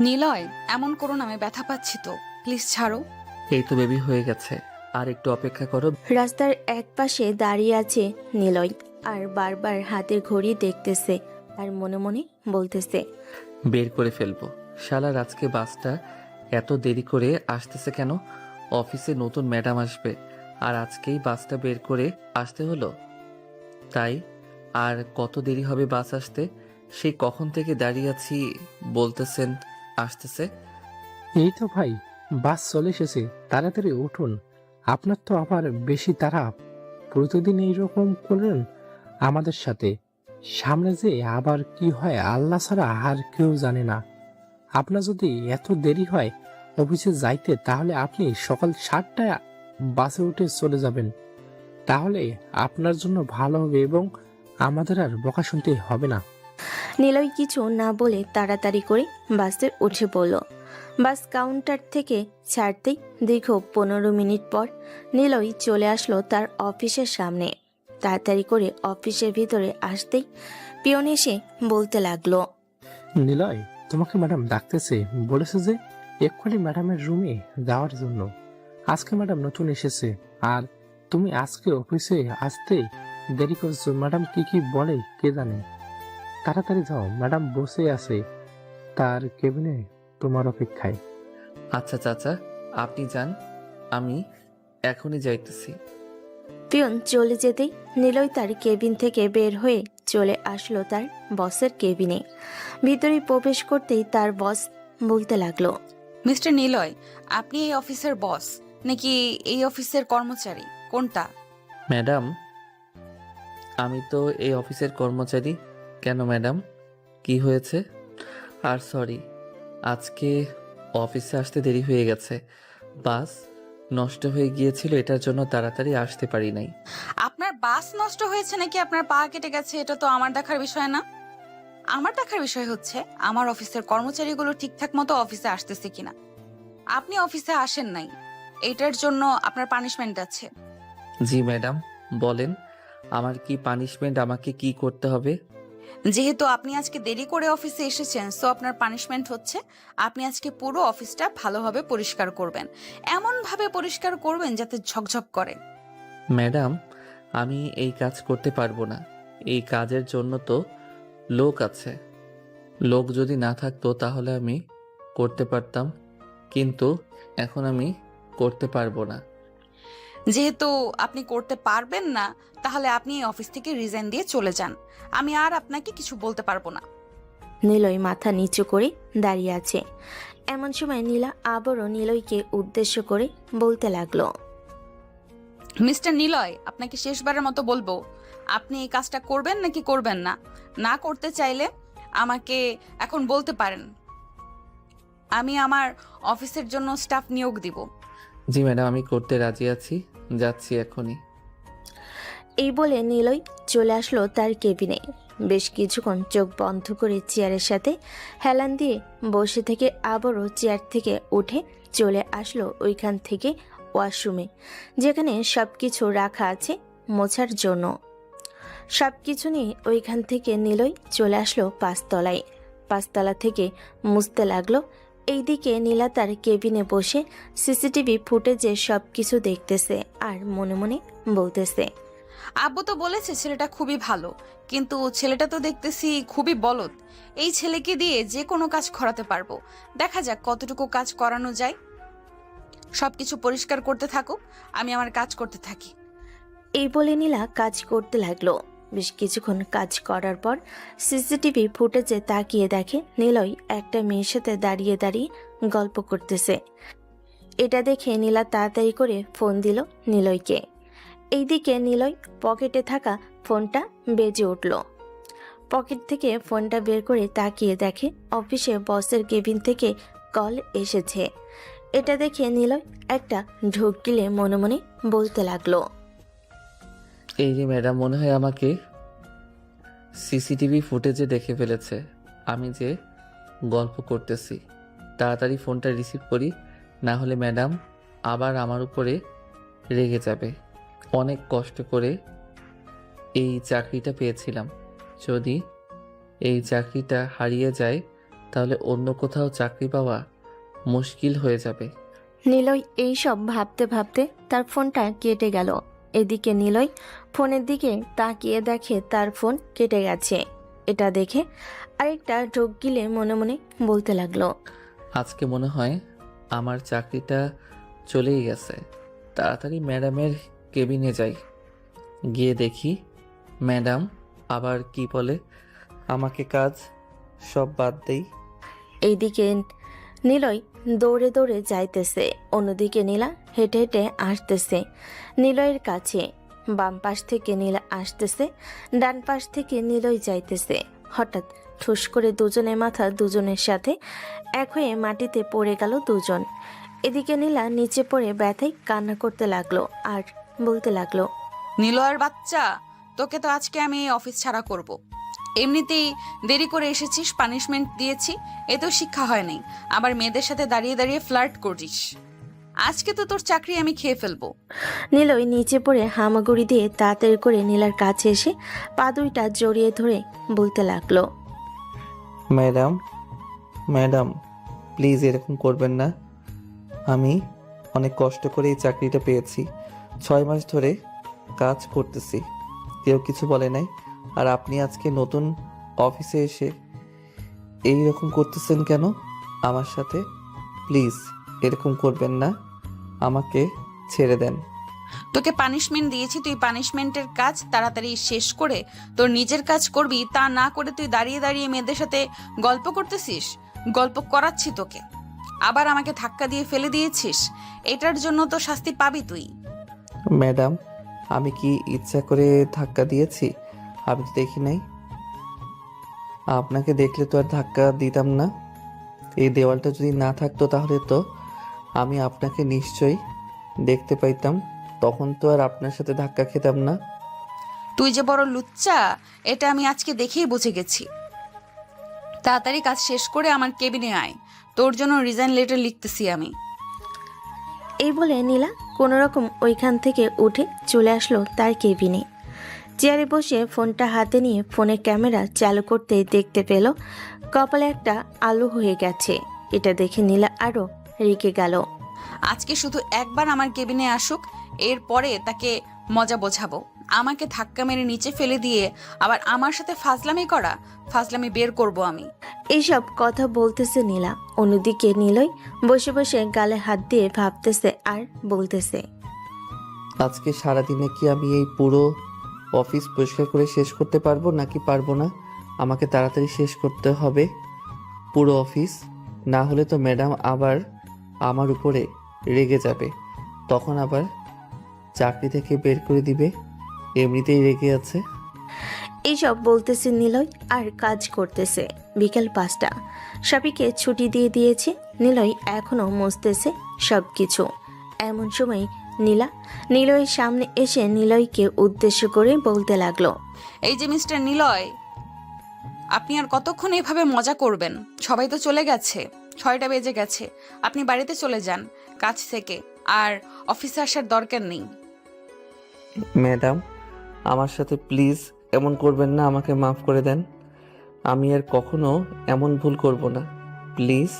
নিলয়, এমন করো না, আমি ব্যথা পাচ্ছি তো, প্লিজ ছাড়ো। এই তো বেবি হয়ে গেছে, আর একটু অপেক্ষা করো। রাস্তার একপাশে দাঁড়িয়ে আছে নিলয় আর বারবার হাতের ঘড়ি দেখতেছে আর মনে মনে বলতেছে, বের করে ফেলবো। শালার আজকে বাসটা এত দেরি করে আসতেছে কেন? অফিসে নতুন ম্যাডাম আসবে, আর আজকেই বাসটা বের করে আসতে হলো। তাই আর কত দেরি হবে বাস আসতে? সেই কখন থেকে দাঁড়িয়ে আছি, বলতেছেন আসতেছে। এই তো ভাই, বাস চলে এসেছে, তাড়াতাড়ি উঠুন। আপনার তো আবার বেশি তাড়া। প্রতিদিন এইরকম করেন আমাদের সাথে। সামনে যে আবার কি হয় আল্লাহ ছাড়া আর কেউ জানে না। আপনার যদি এত দেরি হয় অফিসে যাইতে, তাহলে আপনি সকাল 7টায় বাসে উঠে চলে যাবেন। তাহলে আপনার জন্য ভালো হবে এবং আমাদের আর বকা শুনতে হবে না। নিলয় কিছু না বলে তাড়াতাড়ি করে বাসে উঠে পড়ল। বাস কাউন্টার থেকে ছাড়তেই দীর্ঘ 15 মিনিট পর নিলয় চলে আসলো তার অফিসের সামনে। তাড়াতাড়ি করে অফিসের ভিতরে আসতেই পিয়ন এসে বলতে লাগলো, নিলয়, তোমাকে ম্যাডাম ডাকতেছে, বলেছে যে এক্ষুনি ম্যাডামের রুমে যাওয়ার জন্য। আজকে ম্যাডাম নতুন এসেছে, আর তুমি আজকে অফিসে আসতে দেরি করছো। ম্যাডাম কি কি বলে কে জানে। তাড়াতাড়ি যাও, ম্যাডাম বসে আছে তার কেবিনে তোমার অপেক্ষায়। আচ্ছা চাচা, আপনি যান, আমি এখনই যাইতেছি। পিয়ন চলে যেতেই নিলয় তার কেবিন থেকে বের হয়ে চলে আসলো তার বসের কেবিনে। ভিতরে প্রবেশ করতেই তার বস বলতে লাগলো, মিস্টার নিলয়, আপনি এই অফিসের বস নাকি এই অফিসের কর্মচারী, কোনটা? ম্যাডাম, আমি তো এই অফিসের কর্মচারী। কেন ম্যাডাম, কি হয়েছে? আর সরি, আজকে অফিসে আসতে দেরি হয়ে গেছে। বাস নষ্ট হয়ে গিয়েছিল, এটার জন্য তাড়াতাড়ি আসতে পারি নাই। আপনার বাস নষ্ট হয়েছে নাকি আপনার পা কেটে গেছে, এটা তো আমার দেখার বিষয় না। আমার দেখার বিষয় হচ্ছে আমার অফিসের কর্মচারীগুলো ঠিকঠাক মতো অফিসে আসতেছে কিনা। আপনি অফিসে আসেন নাই, এটার জন্য আপনার পানিশমেন্ট আছে। জি ম্যাডাম, বলেন আমার কি পানিশমেন্ট, আমাকে কি করতে হবে? যেহেতু আপনি আজকে দেরি করে অফিসে এসেছেন, সো আপনার পানিশমেন্ট হচ্ছে আপনি আজকে পুরো অফিসটা ভালোভাবে পরিষ্কার করবেন। এমন ভাবে পরিষ্কার করবেন যাতে ঝকঝক করে। ম্যাডাম, আমি এই কাজ করতে পারবো না। এই কাজের জন্য তো লোক আছে। লোক যদি না থাকতো তাহলে আমি করতে পারতাম, কিন্তু এখন আমি করতে পারবো না। যেহেতু আপনি করতে পারবেন না, তাহলে আপনি এই অফিস থেকে রিজাইন দিয়ে চলে যান। আমি আর আপনাকে কিছু বলতে পারবো না। নিলয় মাথা নিচু করে দাঁড়িয়ে আছে। এমন সময় নীলা আবারও নিলয়কে উদ্দেশ্য করে বলতে লাগলো, মিস্টার নিলয়, আপনাকে শেষবারের মতো বলবো, আপনি এই কাজটা করবেন নাকি করবেন না। না করতে চাইলে আমাকে এখন বলতে পারেন, আমি আমার অফিসের জন্য স্টাফ নিয়োগ দিব। জি ম্যাডাম, আমি করতে রাজি আছি, যাচ্ছি এখনই। এই বলে নিলয় চলে আসলো তার কেবিনে। বেশ কিছুক্ষণ চোখ বন্ধ করে চেয়ারের সাথে হেলান দিয়ে বসে থেকে আবারও চেয়ার থেকে উঠে চলে আসলো ওইখান থেকে ওয়াশরুমে, যেখানে সবকিছু রাখা আছে মোছার জন্য। সবকিছু নিয়ে ওইখান থেকে নিলয় চলে আসলো পাঁচতলায়। পাঁচতলা থেকে মুছতে লাগলো। এইদিকে নীলা তার কেবিনে বসে সিসিটিভি ফুটেজে সবকিছু দেখতেছে আর মনে মনে বলতেছে, আব্বু তো বলেছে ছেলেটা খুবই ভালো, কিন্তু ছেলেটা তো দেখতেছি খুবই বলদ। এই ছেলেকে দিয়ে যে কোনো কাজ করাতে পারবো। দেখা যাক কতটুকু কাজ করানো যায়। সবকিছু পরিষ্কার করতে থাকুক, আমি আমার কাজ করতে থাকি। এই বলে নীলা কাজ করতে লাগলো। বেশ কিছুক্ষণ কাজ করার পর সিসিটিভি ফুটেজে তাকিয়ে দেখে নিলয় একটা মেয়ের সাথে দাঁড়িয়ে দাঁড়িয়ে গল্প করতেছে। এটা দেখে নীলা তাড়াতাড়ি করে ফোন দিল নিলয়কে। এইদিকে নিলয় পকেটে থাকা ফোনটা বেজে উঠল। পকেট থেকে ফোনটা বের করে তাকিয়ে দেখে অফিসে বসের কেবিন থেকে কল এসেছে। এটা দেখে নিলয় একটা ঢোক গিলে মনে মনে বলতে লাগলো, এই যে ম্যাডাম, মনে হয় আমাকে সিসিটিভি ফুটেজে দেখে ফেলেছে আমি যে গল্প করতেছি। তাড়াতাড়ি ফোনটা রিসিভ করি, না হলে ম্যাডাম আবার আমার উপরে রেগে যাবে। অনেক কষ্ট করে এই চাকরিটা পেয়েছিলাম, যদি এই চাকরিটা হারিয়ে যায় তাহলে অন্য কোথাও চাকরি পাওয়া মুশকিল হয়ে যাবে। নিলয় এইসব ভাবতে ভাবতে তার ফোনটা কেটে গেল। এদিকে নিলয় ফোনের দিকে তাকিয়ে দেখে তার ফোন কেটে গেছে। এটা দেখে আরেকটা ঢোক গিলে মনে মনে বলতে লাগলো, আজকে মনে হয় আমার চাকরিটা চলেই গেছে। তাড়াতাড়ি ম্যাডামের কেবিনে যাই, গিয়ে দেখি ম্যাডাম আবার কি বলে। আমাকে কাজ সব বাদ দেই। এইদিকে নিলয় দৌড়ে দৌড়ে যাইতেছে, অন্যদিকে নীলা হেঁটে হেঁটে আসতেছে নিলয়ের কাছে। বাম পাশ থেকে নীলা আসতেছে, ডান পাশ থেকে নিলয় যাইতেছে। হঠাৎ ঠুস করে দুজনের মাথা দুজনের সাথে এক হয়ে মাটিতে পড়ে গেল দুজন। এদিকে নীলা নিচে পড়ে ব্যথায় কান্না করতে লাগলো আর বলতে লাগলো, নিলয়ের বাচ্চা, তোকে তো আজকে আমি এই অফিস ছাড়া করব। এমনিতেই দেরি করে এসেছিস, পানিশমেন্ট দিয়েছি, এতেও শিক্ষা হয়নি। আবার মেয়েদের সাথে দাঁড়িয়ে দাঁড়িয়ে ফ্লার্ট করিস। আজকে তো তোর চাকরি আমি খেয়ে ফেলবো। নিলয় নিচে পড়ে হামাগুড়ি দিয়ে তাড়াতাড়ি করে নীলার কাছে এসে পা দুইটা জড়িয়ে ধরে বলতে লাগলো, ম্যাডাম ম্যাডাম প্লিজ এরকম করবেন না। আমি অনেক কষ্ট করে এই চাকরিটা পেয়েছি, 6 মাস ধরে কাজ করতেছি, কেউ কিছু বলে নাই। আর আপনি আজকে নতুন অফিসে এসে এই রকম করতেছেন কেন আমার সাথে? প্লিজ এরকম করবেন না, আমাকে ছেড়ে দেন। তোকে পানিশমেন্ট দিয়েছি, তুই পানিশমেন্টের কাজ তাড়াতাড়ি শেষ করে তোর নিজের কাজ করবি, তা না করে তুই দাঁড়িয়ে দাঁড়িয়ে মেয়েদের সাথে গল্প করতেছিস। গল্প করাচ্ছি তোকে, আবার আমাকে ধাক্কা দিয়ে ফেলে দিয়েছিস। এটার জন্য তো শাস্তি পাবি তুই। ম্যাডাম আমি কি ইচ্ছা করে ধাক্কা দিয়েছি? আমি তো দেখি নাই। আপনাকে দেখলে তো আর ধাক্কা দিতাম না। এই দেওয়ালটা যদি না থাকতো তাহলে তো আমি আপনাকে নিশ্চয়ই দেখতে পাইতাম, তখন তো আর আপনার সাথে ধাক্কা খেতাম না। তুই যে বড় লুচ্চা, এটা আমি আজকে দেখেই বুঝে গেছি। তাড়াতাড়ি কাজ শেষ করে আমার কেবিনে আয়, তোর জন্য রিজাইন লেটার লিখতেছি আমি। এই বলে নীলা কোনোরকম ওইখান থেকে উঠে চলে আসলো তার কেবিনে। চেয়ারে বসে ফোনটা হাতে নিয়ে ফোনের ক্যামেরা চালু করতে দেখতে পেল কপালে একটা আলো হয়ে গেছে। এটা দেখে নীলা আরো রেগে গেল। আজকে শুধু একবার আমার কেবিনে আসুক, এরপরে তাকে মজা বোঝাবো। আমাকে ধাক্কা মেরে নিচে ফেলে দিয়ে আবার আমার সাথে ফাজলামি করা, ফাজলামি বের করব আমি। এইসব কথা বলতেছে নীলা, অন্যদিকে নীলয় বসে বসে গালে হাত দিয়ে ভাবতেছে আর বলতেছে, আজকে সারাদিনে কি আমি এই পুরো অফিস পরিষ্কার করে শেষ করতে পারবো নাকি পারবো না? আমাকে তাড়াতাড়ি শেষ করতে হবে পুরো অফিস, না হলে তো ম্যাডাম আবার আমার উপরে রেগে যাবে, তখন আবার চাকরি থেকে বের করে দিবে। এমনিতেই রেগে আছে। এইসব বলতেছে নিলয় আর কাজ করতেছে। বিকেল 5টা, সাবিকে ছুটি দিয়ে দিয়েছে। নিলয় এখনো মুছতেছে সব কিছু। এমন সময় নীলা নিলয়ের সামনে এসে নিলয়কে উদ্দেশ্য করে বলতে লাগলো, এই যে মিস্টার নিলয়, আপনি আর কতক্ষণ এভাবে মজা করবেন? সবাই তো চলে গেছে, 6টা বেজে গেছে। আপনি বাড়িতে চলে যান কাজ থেকে, আর অফিসে আসার দরকার নেই। ম্যাডাম আমার সাথে প্লিজ এমন করবেন না, আমাকে মাফ করে দেন। আমি আর কখনো এমন ভুল করব না, প্লিজ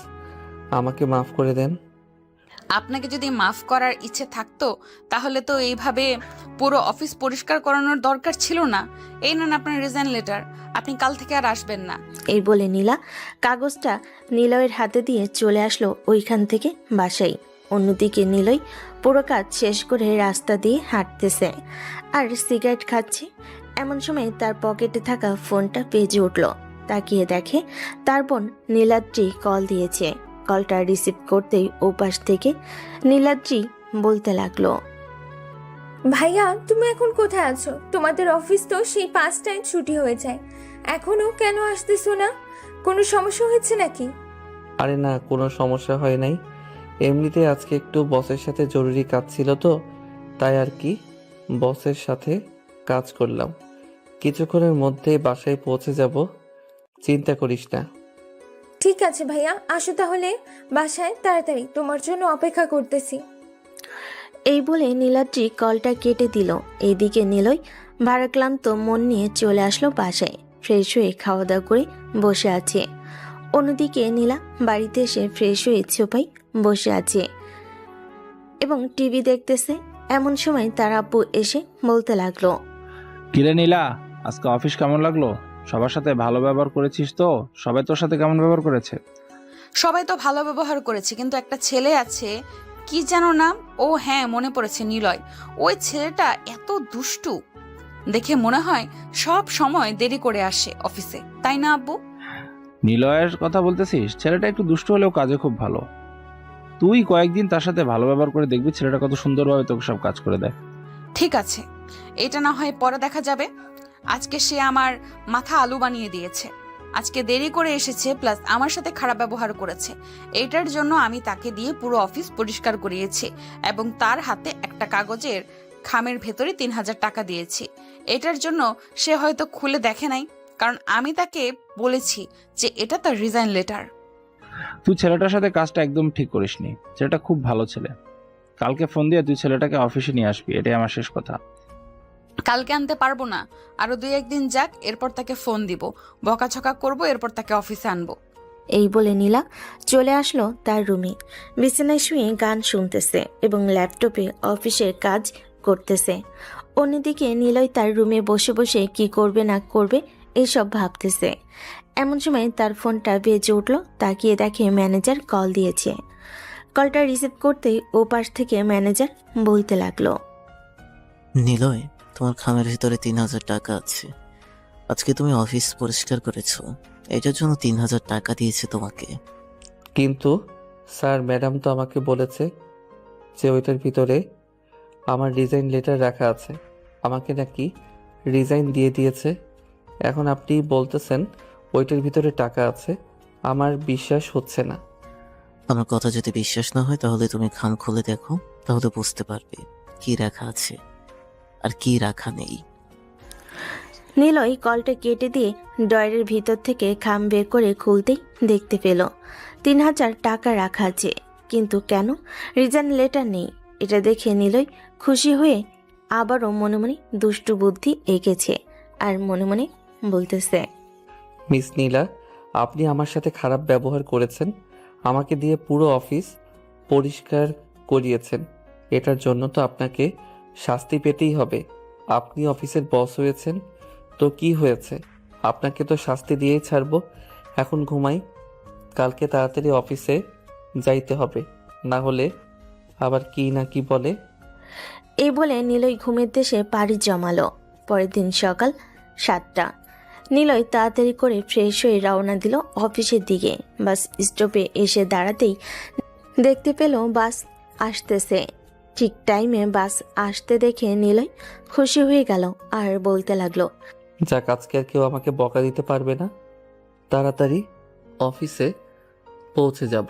আমাকে মাফ করে দেন। আপনাকে যদি মাফ করার ইচ্ছে থাকতো তাহলে তো এইভাবে পুরো অফিস পরিষ্কার করানোর দরকার ছিল না। এই নেন আপনার রিজাইন লেটার, আপনি কাল থেকে আর আসবেন না। এই বলে নীলা কাগজটা নিলয়ের হাতে দিয়ে চলে আসলো ওইখান থেকে বাসায়। অন্যদিকে নিলয় পুরো কাজ শেষ করে রাস্তা দিয়ে হাঁটতেছে আর সিগারেট খাচ্ছে। এমন সময় তার পকেটে থাকা ফোনটা বেজে উঠল। তাকিয়ে দেখে তার বোন নীলাদ্রি কল দিয়েছে। কলটা রিসিভ করতেই ওপাশ থেকে নীলাদ্রি বলতে লাগলো, ভাইয়া তুমি এখন কোথায় আছো? তোমাদের অফিস তো সেই 5টায় ছুটি হয়ে যায়, এখনো কেন আসতেছো না? কোনো সমস্যা হয়েছে নাকি? আরে না, কোনো সমস্যা হয় নাই। এমনিতে আজকে একটু বসের সাথে জরুরি কাজ ছিল তো, তাই আর কি বসের সাথে কাজ করলাম। কিছুক্ষণের মধ্যেই বাসায় পৌঁছে যাব, চিন্তা করিস না। ঠিক আছে ভাইয়া, আসো তাহলে বাসায় তাড়াতাড়ি, তোমার জন্য অপেক্ষা করতেছি। এই বলে নীলাদ্রি কলটা কেটে দিল। এইদিকে নিলয় ভারাক্লান্ত মন নিয়ে চলে আসলো বাসায়। ফ্রেশ হয়ে খাওয়া দাওয়া করে বসে আছে। অন্যদিকে নীলা বাড়িতে এসে ফ্রেশ হয়ে ছোপাই বসে আছে এবং টিভি দেখতেছে। এমন সময় তার আব্বু এসে বলতে লাগলো, কিরে নীলা, আজকে অফিস কেমন লাগলো? সবার সাথে ভালো ব্যবহার করেছিস তো? সবাই তোর সাথে কেমন ব্যবহার করেছে? সবাই তো ভালো ব্যবহার করেছে, কিন্তু একটা ছেলে আছে, কি যেন নাম, ও হ্যাঁ মনে পড়েছে, নিলয়। ওই ছেলেটা এত দুষ্টু, দেখে মনে হয় সব সময় দেরি করে আসে অফিসে, তাই না আব্বু? নিলয়ের কথা বলতেছিস? ছেলেটা একটু দুষ্ট হলেও কাজে খুব ভালো। তুই কয়েকদিন তার সাথে ভালো ব্যবহার করে দেখবি ছেলেটা কত সুন্দরভাবে তোকে সব কাজ করে দেয়। ঠিক আছে, এটা না হয় পরে দেখা যাবে। আজকে সে আমার মাথা আলু বানিয়ে দিয়েছে। আজকে দেরি করে এসেছে, প্লাস আমার সাথে খারাপ ব্যবহার করেছে। এটার জন্য আমি তাকে দিয়ে পুরো অফিস পরিষ্কার করিয়েছি এবং তার হাতে একটা কাগজের খামের ভেতরে 3,000 টাকা দিয়েছি। এটার জন্য সে হয়তো খুলে দেখে নাই, কারণ আমি তাকে বলেছি যে এটা তার রিজাইন লেটার। তুই ছেলেটার সাথে কাজটা একদম ঠিক করিসনি। ছেলেটা খুব ভালো ছেলে। কালকে ফোন দিয়ে তুই ছেলেটাকে অফিসে নিয়ে আসবি, এটাই আমার শেষ কথা। কালকে আনতে পারবো না, আরো 2-1 দিন যাক, এরপর তাকে ফোন দিব, বকাঝকা করবো, এরপর তাকে অফিসে আনবো। এই বলে নীলা চলে আসলো তার রুমে। বিছানায় শুয়ে গান শুনতেছে এবং ল্যাপটপে অফিসের কাজ করতেছে। অন্যদিকে নিলয় তার রুমে বসে বসে কি করবে না করবে এসব ভাবতেছে। এমন সময় তার ফোনটা বেজে উঠল। তাকিয়ে দেখে ম্যানেজার কল দিয়েছে। কলটা রিসিভ করতেই ও পাশ থেকে ম্যানেজার বলতে লাগলো, নিলয়, তোমার খামের ভিতরে 3,000 টাকা আছে। আজকে তুমি অফিস পরিষ্কার করেছো, এটার জন্য 3,000 টাকা দিয়েছে তোমাকে। কিন্তু স্যার, ম্যাডাম তো আমাকে বলেছে যে ওইটার ভিতরে আমার রিজাইন লেটার রাখা আছে। আমাকে নাকি রিজাইন দিয়ে দিয়েছে। এখন আপনি বলতেছেন ওইটার ভিতরে টাকা আছে? আমার বিশ্বাস হচ্ছে না। আমার কথা যদি বিশ্বাস না হয় তাহলে তুমি খাম খুলে দেখো, তাহলে বুঝতে পারবে কি রাখা আছে আর কি রাখা নেই। নিলয় কলটা কেটে দিয়ে ড্রয়ারের ভিতর থেকে খাম বের করে খুলতেই দেখতে পেল 3,000 টাকা রাখা আছে, কিন্তু কেন রিজাইন লেটার নেই। এটা দেখে নিলয় খুশি হয়ে আবারও মনে মনে দুষ্টু বুদ্ধি এঁকেছে আর মনে মনে বলতেছে, মিস নীলা, আপনি আমার সাথে খারাপ ব্যবহার করেছেন, আমাকে দিয়ে পুরো অফিস পরিষ্কার করিয়েছেন। এটার জন্য তো আপনাকে শাস্তি পেতেই হবে। আপনি অফিসের বস হয়েছেন তো কি হয়েছে, আপনাকে তো শাস্তি দিয়েই ছাড়বো। এখন ঘুমাই, কালকে তাড়াতাড়ি অফিসে যাইতে হবে, না হলে আবার কি না কি বলে। এই বলে নিলয় ঘুমের দেশে পাড়ি জমালো। পরের দিন সকাল 7টা। নিলয় তাড়াতাড়ি করে ফ্রেশ হয়ে রওনা দিল অফিসের দিকে। বাস স্টপে এসে দাঁড়াতেই দেখতে পেল বাস আসতেছে। ঠিক টাইমে বাস আসতে দেখে নিলয় খুশি হয়ে গেল আর বলতে লাগলো, যাক, আজকে আর কেউ আমাকে বকা দিতে পারবে না, তাড়াতাড়ি অফিসে পৌঁছে যাব।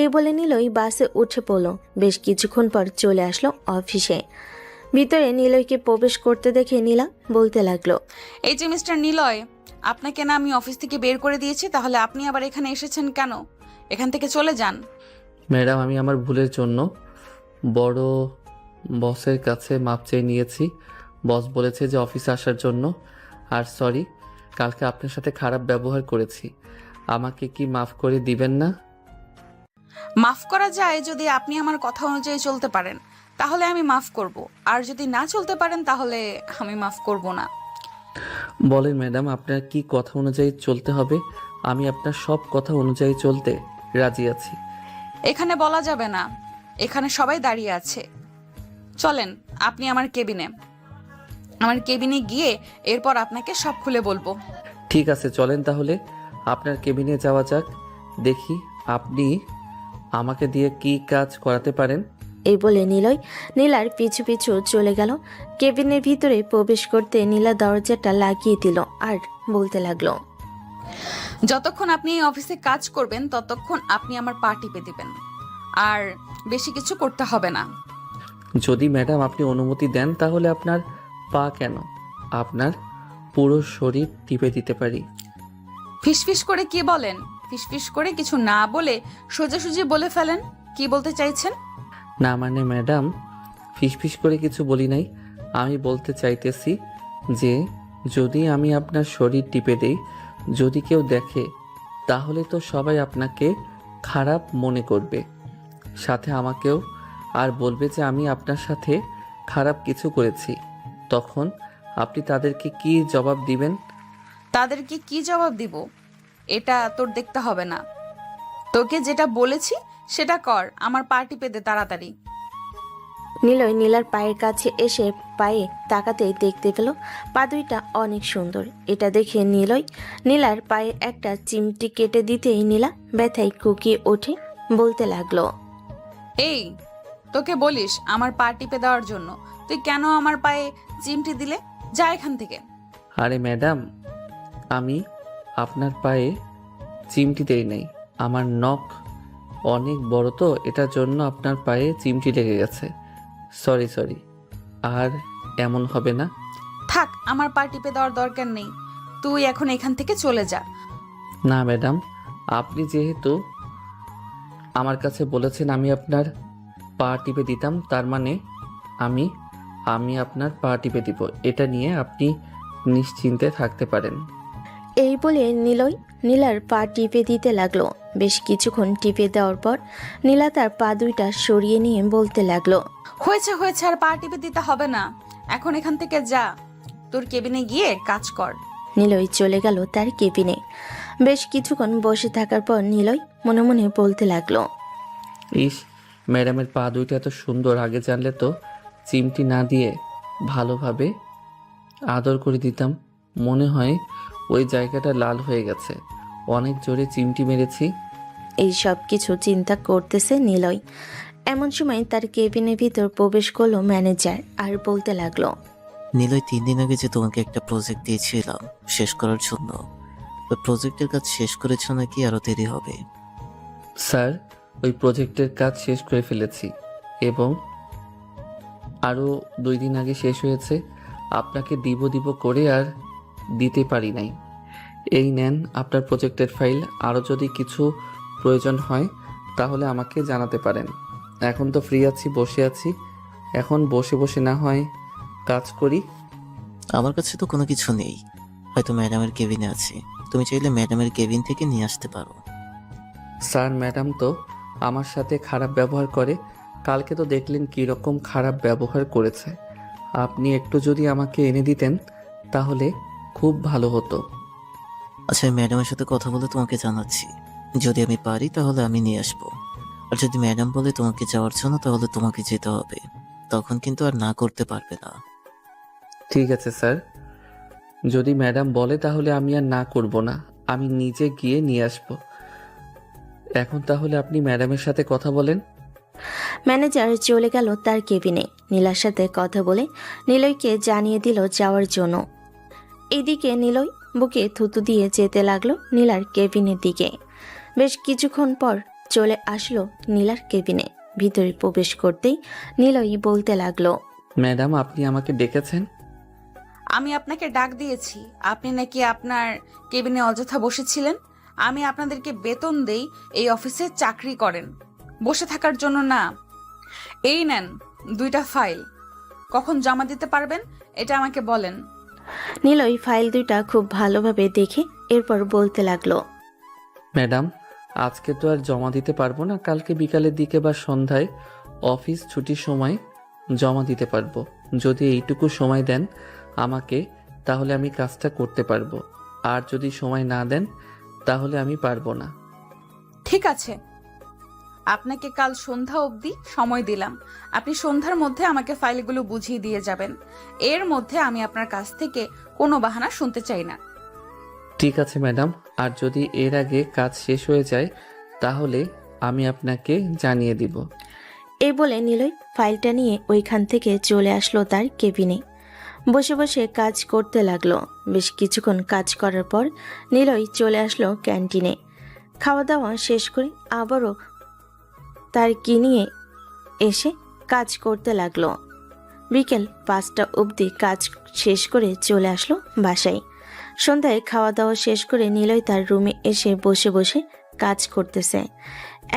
এই বলে নিলয় বাসে উঠে পড়ল। বেশ কিছুক্ষণ পর চলে আসলো অফিসে। ভিতরে নিলয়কে প্রবেশ করতে দেখে নীলা বলতে লাগলো, এই যে মিস্টার নিলয়, আপনাকে না আমি অফিস থেকে বের করে দিয়েছি, তাহলে আপনি আবার এখানে এসেছেন কেন? এখান থেকে চলে যান। ম্যাডাম, আমি আমার ভুলের জন্য বড় বসের কাছে মাপ চেয়ে নিয়েছি। বস বলেছে যে অফিসে আসার জন্য। আর সরি, কালকে আপনার সাথে খারাপ ব্যবহার করেছি। আমাকে কি মাফ করে দিবেন না? মাফ করা যায় যদি আপনি আমার কথা অনুযায়ী চলতে পারেন, তাহলে আমি মাফ করব। আর যদি না চলতে পারেন তাহলে আমি মাফ করব না। বলেন ম্যাডাম, আপনার কি কথা অনুযায়ী চলতে হবে? আমি আপনার সব কথা অনুযায়ী চলতে রাজি আছি। এখানে বলা যাবে না, এখানে সবাই দাঁড়িয়ে আছে। চলেন আপনি আমার কেবিনে গিয়ে এরপর আপনাকে সব খুলে বলবো। ঠিক আছে, চলেন তাহলে আপনার কেবিনে যাওয়া যাক। দেখি আপনি আমাকে দিয়ে কি কাজ করাতে পারেন। এই বলে নিলয় নীলার পিছু পিছু চলে গেল। কেবিনের ভিতরে প্রবেশ করতে নীলা দরজাটা লাগিয়ে দিল আর বলতে লাগলো, যতক্ষণ আপনি এই অফিসে কাজ করবেন ততক্ষণ আপনি আমার পা টিপে দিবেন, আর বেশি কিছু করতে হবে না। যদি ম্যাডাম আপনি অনুমতি দেন তাহলে আপনার পা কেন, আপনার পুরো শরীর টিপে দিতে পারি। ফিসফিস করে কি বলেন? ফিসফিস করে কিছু না বলে সোজাসুজি বলে ফেলেন, কি বলতে চাইছেন? না মানে ম্যাডাম, ফিসফিস করে কিছু বলি নাই। আমি বলতে চাইতেছি যে যদি আমি আপনার শরীর টিপে দেই, যদি কেউ দেখে তাহলে তো সবাই আপনাকে খারাপ মনে করবে, সাথে আমাকেও, আর বলবে যে আমি আপনার সাথে খারাপ কিছু করেছি। তখন আপনি তাদেরকে কি জবাব দিবেন? তাদেরকে কি জবাব দিব এটা তোর দেখতে হবে না। তোকে যেটা বলেছি সেটা কর, আমার পার্টি পেতে তাড়াতাড়ি। নিলয় নীলার পায়ের কাছে এসে পায়ে তাকাতেই দেখতে পেল পা দুইটা অনেক সুন্দর। এটা দেখে নীলার পায়ে একটা চিমটি কেটে দিতেই নীলা ব্যথায় কুকিয়ে ওঠে, বলতে লাগলো, এই, তোকে বলিস আমার পা টিপে দেওয়ার জন্য, তুই কেন আমার পায়ে চিমটি দিলে? যা এখান থেকে। আরে ম্যাডাম, আমি আপনার পায়ে চিমটি দেই নাই। আমার নখ অনেক বড় তো, এটার জন্য আপনার পায়ে চিমটি লেগে গেছে। সরি। আর এমন হবে না। থাক, আমার পা টিপে দেওয়ার দরকার নেই, তুই এখন এখান থেকে চলে যা। না ম্যাডাম, আপনি যেহেতু আমার কাছে বলেছেন আমি আপনার পা টিপে দিতাম, তার মানে আমি আপনার পা টিপে দিব। এটা নিয়ে আপনি নিশ্চিন্তে থাকতে পারেন। এই বলে নীলার পা টিপে দিতে লাগলো। বেশ কিছুক্ষণ টিপে দেওয়ার পর নীলা তার পা দুইটা সরিয়ে নিয়ে বলতে লাগলো, হয়েছে, আর পা টিপে দিতে হবে না, এখন এখান থেকে যা, তোর কেবিনে গিয়ে কাজ কর। নীলয় চলে গেল তার কেবিনে। বেশ কিছুক্ষণ বসে থাকার পর নীলয় মনে মনে বলতে লাগলো, ইস, ম্যাডামের পা দুইটা এত সুন্দর, আগে জানলে তো চিমটি না দিয়ে ভালোভাবে আদর করে দিতাম। মনে হয় ওই জায়গাটা লাল হয়ে গেছে, অনেক জোরে চিমটি মেরেছি। এই সব কিছু চিন্তা করতেছে নীলয়। এমন সময় তার কেবিনের ভিতর প্রবেশ করলো ম্যানেজার আর বলতে লাগলো, নিলয় 3 দিন আগে যে তোমাকে একটা প্রজেক্ট দিয়েছিলাম শেষ করার জন্য, ওই প্রজেক্টের কাজ শেষ করেছো নাকি আরো দেরি হবে? স্যার, ওই প্রজেক্টের কাজ শেষ করে ফেলেছি এবং আরও 2 দিন আগে শেষ হয়েছে। আপনাকে দিব করে আর দিতে পারি নাই। এই নেন আপনার প্রজেক্টের ফাইল, আরও যদি কিছু প্রয়োজন হয় তাহলে আমাকে জানাতে পারেন। এখন তো ফ্রি আছি, বসে আছি, এখন বসে না হয় কাজ করি। আমার কাছে তো কোনো কিছু নেই, হয়তো ম্যাডামের কেবিনে আছে, তুমি চাইলে ম্যাডামের কেবিন থেকে নিয়ে আসতে পারো। স্যার, ম্যাডাম তো আমার সাথে খারাপ ব্যবহার করে, কালকে তো দেখলেন কী রকম খারাপ ব্যবহার করেছে। আপনি একটু যদি আমাকে এনে দিতেন তাহলে খুব ভালো হতো। আচ্ছা, আমি ম্যাডামের সাথে কথা বলে তোমাকে জানাচ্ছি, যদি আমি পারি তাহলে আমি নিয়ে আসবো, আর যদি ম্যাডাম বলে তোমাকে যাওয়ার জন্য তাহলে তোমাকে যেতে হবে, তখন কিন্তু আর না করতে পারবে না। ঠিক আছে স্যার, যদি ম্যাডাম বলে তাহলে আমি আর না করব না, আমি নিজে গিয়ে নিয়ে আসব। এখন তাহলে আপনি ম্যাডামের সাথে কথা বলেন। ম্যানেজার চলে গেল তার কেবিনে। নীলার সাথে কথা বলে নীলয়কে জানিয়ে দিল যাওয়ার জন্য। এদিকে নীলয় বুকে থুতু দিয়ে যেতে লাগলো নীলার কেবিনের দিকে। বেশ কিছুক্ষণ পর চলে আসলো নীলার কেবিনে। ভিতরে প্রবেশ করতেই নীলয় বলতে লাগলো, ম্যাডাম, আপনি আমাকে ডেকেছেন? আমি আপনাকে ডাক দিয়েছি, আপনি নাকি আপনার কেবিনে অযথা বসেছিলেন। আমি আপনাদেরকে বেতন দেই, এই অফিসে চাকরি করেন, বসে থাকার জন্য না। এই নেন 2টা ফাইল, কখন জমা দিতে পারবেন এটা আমাকে বলেন। নীলয় ফাইল দুইটা খুব ভালোভাবে দেখে এরপর বলতে লাগলো, ম্যাডাম, আজকে তো আর জমা দিতে পারবো না, কালকে বিকালের দিকে বা সন্ধ্যায় অফিস ছুটির সময় জমা দিতে পারবো। যদি এইটুকু সময় দেন আমাকে তাহলে আমি কাজটা করতে পারবো, আর যদি সময় না দেন তাহলে আমি পারবো না। ঠিক আছে, আপনাকে কাল সন্ধ্যা অবধি সময় দিলাম, আপনি সন্ধ্যার মধ্যে আমাকে ফাইলগুলো বুঝিয়ে দিয়ে যাবেন। এর মধ্যে আমি আপনার কাছ থেকে কোনো বাহানা শুনতে চাই না। ঠিক আছে ম্যাডাম, আর যদি এর আগে কাজ শেষ হয়ে যায় তাহলে আমি আপনাকে জানিয়ে দিব। এই বলে নীলয় ফাইলটা নিয়ে ওইখান থেকে চলে আসলো তার কেবিনে। বসে বসে কাজ করতে লাগলো। বেশ কিছুক্ষণ কাজ করার পর নীলয় চলে আসলো ক্যান্টিনে। খাওয়া দাওয়া শেষ করে আবারও তার কি নিয়ে এসে কাজ করতে লাগলো। বিকেল 5টা অবধি কাজ শেষ করে চলে আসলো বাসায়। সন্ধ্যায় খাওয়া দাওয়া শেষ করে নীলয় তার রুমে এসে বসে বসে কাজ করতেছে।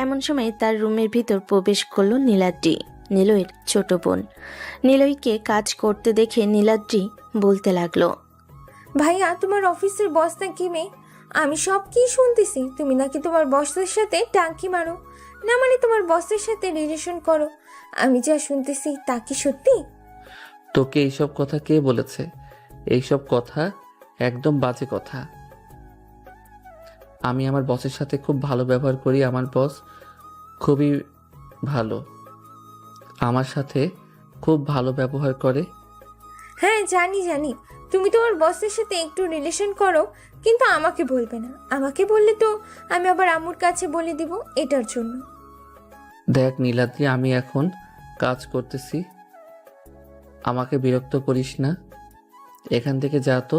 এমন সময় তার রুমের ভিতর প্রবেশ করলো নীলাদ্রি, নীলয়ের ছোট বোন। নীলয়কে কাজ করতে দেখে নীলাদ্রি বলতে লাগলো, ভাইয়া, তোমার অফিসের বস নাকি মেয়ে? আমি সব কি শুনতেছি? তুমি নাকি তোমার বসের সাথে টাঙ্কি মারো, না মানে তোমার বসের সাথে রিলেশন করো। আমি যা শুনতেছি তা কি সত্যি? তোকে এইসব কথা কে বলেছে? এইসব কথা একদম বাজে কথা। আমি আমার বসের সাথে খুব ভালো ব্যবহার করি। আমার বস খুবই ভালো, আমার সাথে খুব ভালো ব্যবহার করে। হ্যাঁ জানি জানি, তুমি তোমার বসের সাথে একটু রিলেশন করো, কিন্তু আমাকে বলবে না। আমাকে বললে তো আমি আবার আম্মুর কাছে বলে দিব এটার জন্য। দেখ নীলাদ্রি, আমি এখন কাজ করতেছি, আমাকে বিরক্ত করিস না। এখান থেকে যা তো।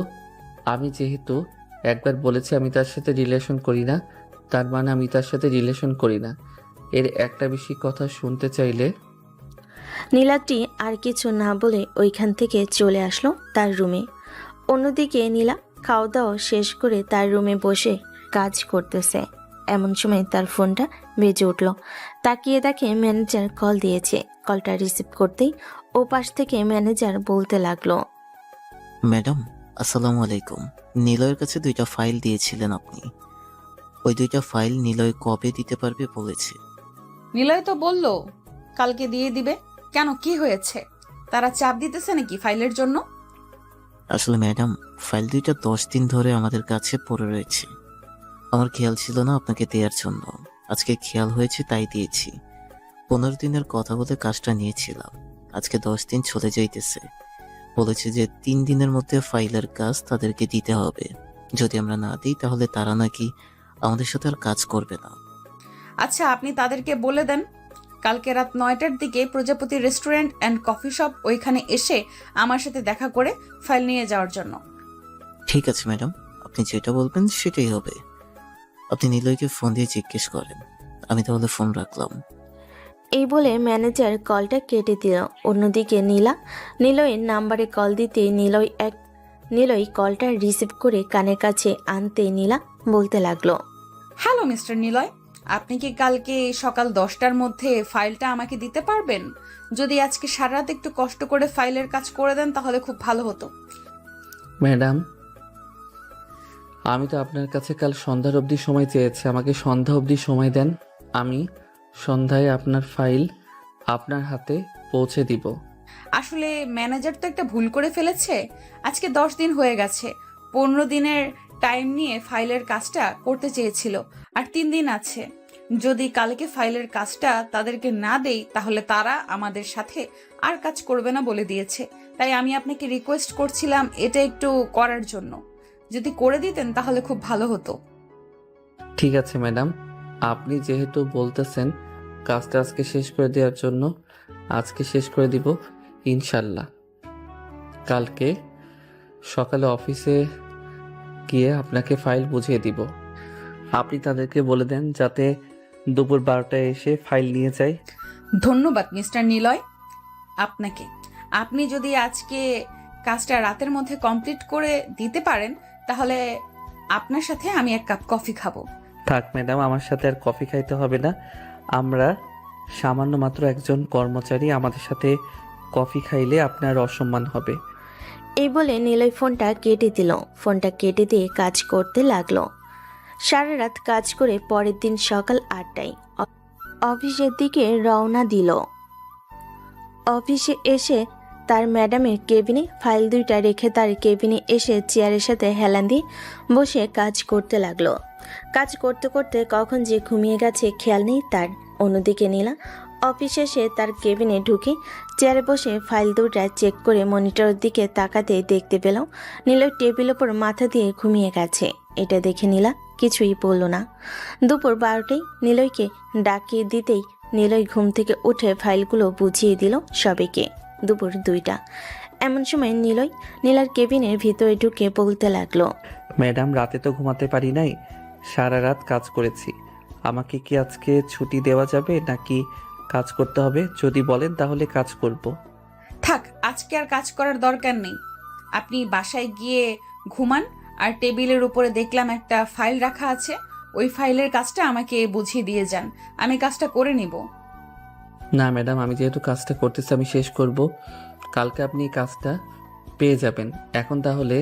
আমি যেহেতু একবার বলেছি আমি তার সাথে রিলেশন করি না, তার মানে আমি তার সাথে রিলেশন করি না। এর একটা বেশি কথা শুনতে চাইলে নীলাদ্রি আর কিছু না বলে ওইখান থেকে চলে আসলো তার রুমে। অন্যদিকে নীলা খাওয়া দাওয়া শেষ করে তার রুমে বসে কাজ করতেছে। এমন সময় তার ফোনটা বেজে উঠল। তাকিয়ে দেখে ম্যানেজার কল দিয়েছে। কলটা রিসিভ করতেই ও পাশ থেকে ম্যানেজার বলতে লাগলো, ম্যাডাম আসসালামু আলাইকুম। নিলয়ের কাছে 2টা ফাইল দিয়েছিলেন আপনি, ওই 2টা ফাইল নিলয় কবে দিতে পারবে বলেছে। নিলয় তো বললো কালকে দিয়ে দিবে। কেন, কি হয়েছে? তারা চাপ দিতেছে নাকি ফাইলের জন্য? আসলে ম্যাডাম, ফাইল 2টা 10 দিন ধরে আমাদের কাছে পড়ে রয়েছে। আমার খেয়াল ছিল না আপনাকে দেওয়ার জন্য, আজকে খেয়াল হয়েছে তাই দিয়েছি। 15 দিনের কথা বলে কাজটা নিয়েছিলাম, আজকে 10 দিন চলে যাইতেছে। বলেছে যে 3 দিনের মধ্যে ফাইলের কাজ তাদেরকে দিতে হবে, যদি আমরা না দিই তাহলে তারা নাকি আমাদের সাথে আর কাজ করবে না। আচ্ছা, আপনি তাদেরকে বলে দেন কালকে রাত 9টার দিকে প্রজাপতি রেস্টুরেন্ট অ্যান্ড কফি শপ ওইখানে এসে আমার সাথে দেখা করে ফাইল নিয়ে যাওয়ার জন্য। ঠিক আছে ম্যাডাম, আপনি যেটা বলবেন সেটাই হবে। আপনি নিলয়কে ফোন দিয়ে জিজ্ঞেস করেন। আমি তাহলে ফোন রাখলাম। এই বলে ম্যানেজার কলটা কেটে দিল। অন্যদিকে নিলয়ের নাম্বারে কল দিতে নিলয় কলটা রিসিভ করে কানের কাছে আনতে নীলা বলতে লাগলো, হ্যালো মিস্টার নিলয়, আপনি কি কালকে সকাল 10টার মধ্যে ফাইলটা আমাকে দিতে পারবেন? যদি আজকে সারা রাত একটু কষ্ট করে ফাইলের কাজ করে দেন তাহলে খুব ভালো হতো। ম্যাডাম, আমি তো আপনার কাছে কাল সন্ধ্যার অবধি সময় চেয়েছি, আমাকে সন্ধ্যা অবধি সময় দেন। আমি সন্ধ্যায় আপনার ফাইল আপনার হাতে পৌঁছে দিব। আসলে ম্যানেজার তো একটা ভুল করে ফেলেছে। আজকে 10 দিন হয়ে গেছে, 15 দিনের টাইম নিয়ে ফাইলের কাজটা করতে চেয়েছিল, আর 3 দিন আছে। যদি কালকে ফাইলের কাজটা তাদেরকে না দেই তাহলে তারা আমাদের সাথে আর কাজ করবে না বলে দিয়েছে। তাই আমি আপনাকে রিকোয়েস্ট করছিলাম এটা একটু করার জন্য। যদি করে দিতেন তাহলে খুব ভালো হতো। ঠিক আছে ম্যাডাম, আপনি যেহেতু বলতেছেন কাজটা আজকে শেষ করে দেওয়ার জন্য, আজকে শেষ করে দিব ইনশাল্লাহ। কালকে সকালে অফিসে গিয়ে আপনাকে ফাইল বুঝিয়ে দিব। আপনি তাদেরকে বলে দেন যাতে দুপুর 12টায় এসে ফাইল নিয়ে যায়। ধন্যবাদ মিস্টার নিলয় আপনাকে। আপনি যদি আজকে কাজটা রাতের মধ্যে কমপ্লিট করে দিতে পারেন তাহলে আপনার সাথে আমি 1 কাপ কফি খাবো। থাক ম্যাডাম, আমার সাথে আর কফি খাইতে হবে না। আমরা সামান্য মাত্র একজন কর্মচারী, আমাদের সাথে কফি খাইলে আপনার অসম্মান হবে। এই বলে নিলয় ফোনটা কেটে দিল। ফোনটা কেটে দিয়ে কাজ করতে লাগলো। সারা রাত কাজ করে পরের দিন সকাল 8টায় অফিসের দিকে রওনা দিল। অফিসে এসে তার ম্যাডামের কেবিনে ফাইল 2টা রেখে তার কেবিনে এসে চেয়ারের সাথে হেলান দিয়ে বসে কাজ করতে লাগলো। কাজ করতে করতে কখন যে ঘুমিয়ে গেছে খেয়াল নেই তার। অন্যদিকে নীলা অফিসে এসে তার কেবিনে ঢুকে চেয়ারে বসে ফাইল 2টা চেক করে মনিটরের দিকে তাকাতে দেখতে পেল নীলয় টেবিল ওপর মাথা দিয়ে ঘুমিয়ে গেছে। এটা দেখে নীলা কিছুই বলল না। দুপুর 12টায় নিলয়কে ডাকিয়ে দিতেই নিলয় ঘুম থেকে উঠে ফাইলগুলো বুঝিয়ে দিল সবাইকে। দুপুর 2টা এমন সময় নীলার কেবিনের ভিতরে ঢুকে বলতে লাগলো, ম্যাডাম, রাতে তো ঘুমাতে পারি নাই, সারা রাত কাজ করেছি। আমাকে কি আজকে ছুটি দেওয়া যাবে নাকি কাজ করতে হবে? যদি বলেন তাহলে কাজ করব। থাক, আজকে আর কাজ করার দরকার নেই। আপনি বাসায় গিয়ে ঘুমান। আর টেবিলের উপরে দেখলাম একটা ফাইল রাখা আছে, ওই ফাইলের কাজটা আমাকে বুঝিয়ে দিয়ে যান, আমি কাজটা করে নিব। না ম্যাডাম, আমি যেহেতু কাজটা করতেছি আমি শেষ করব, কালকে আপনি কাজটা পেয়ে যাবেন। এখন তাহলে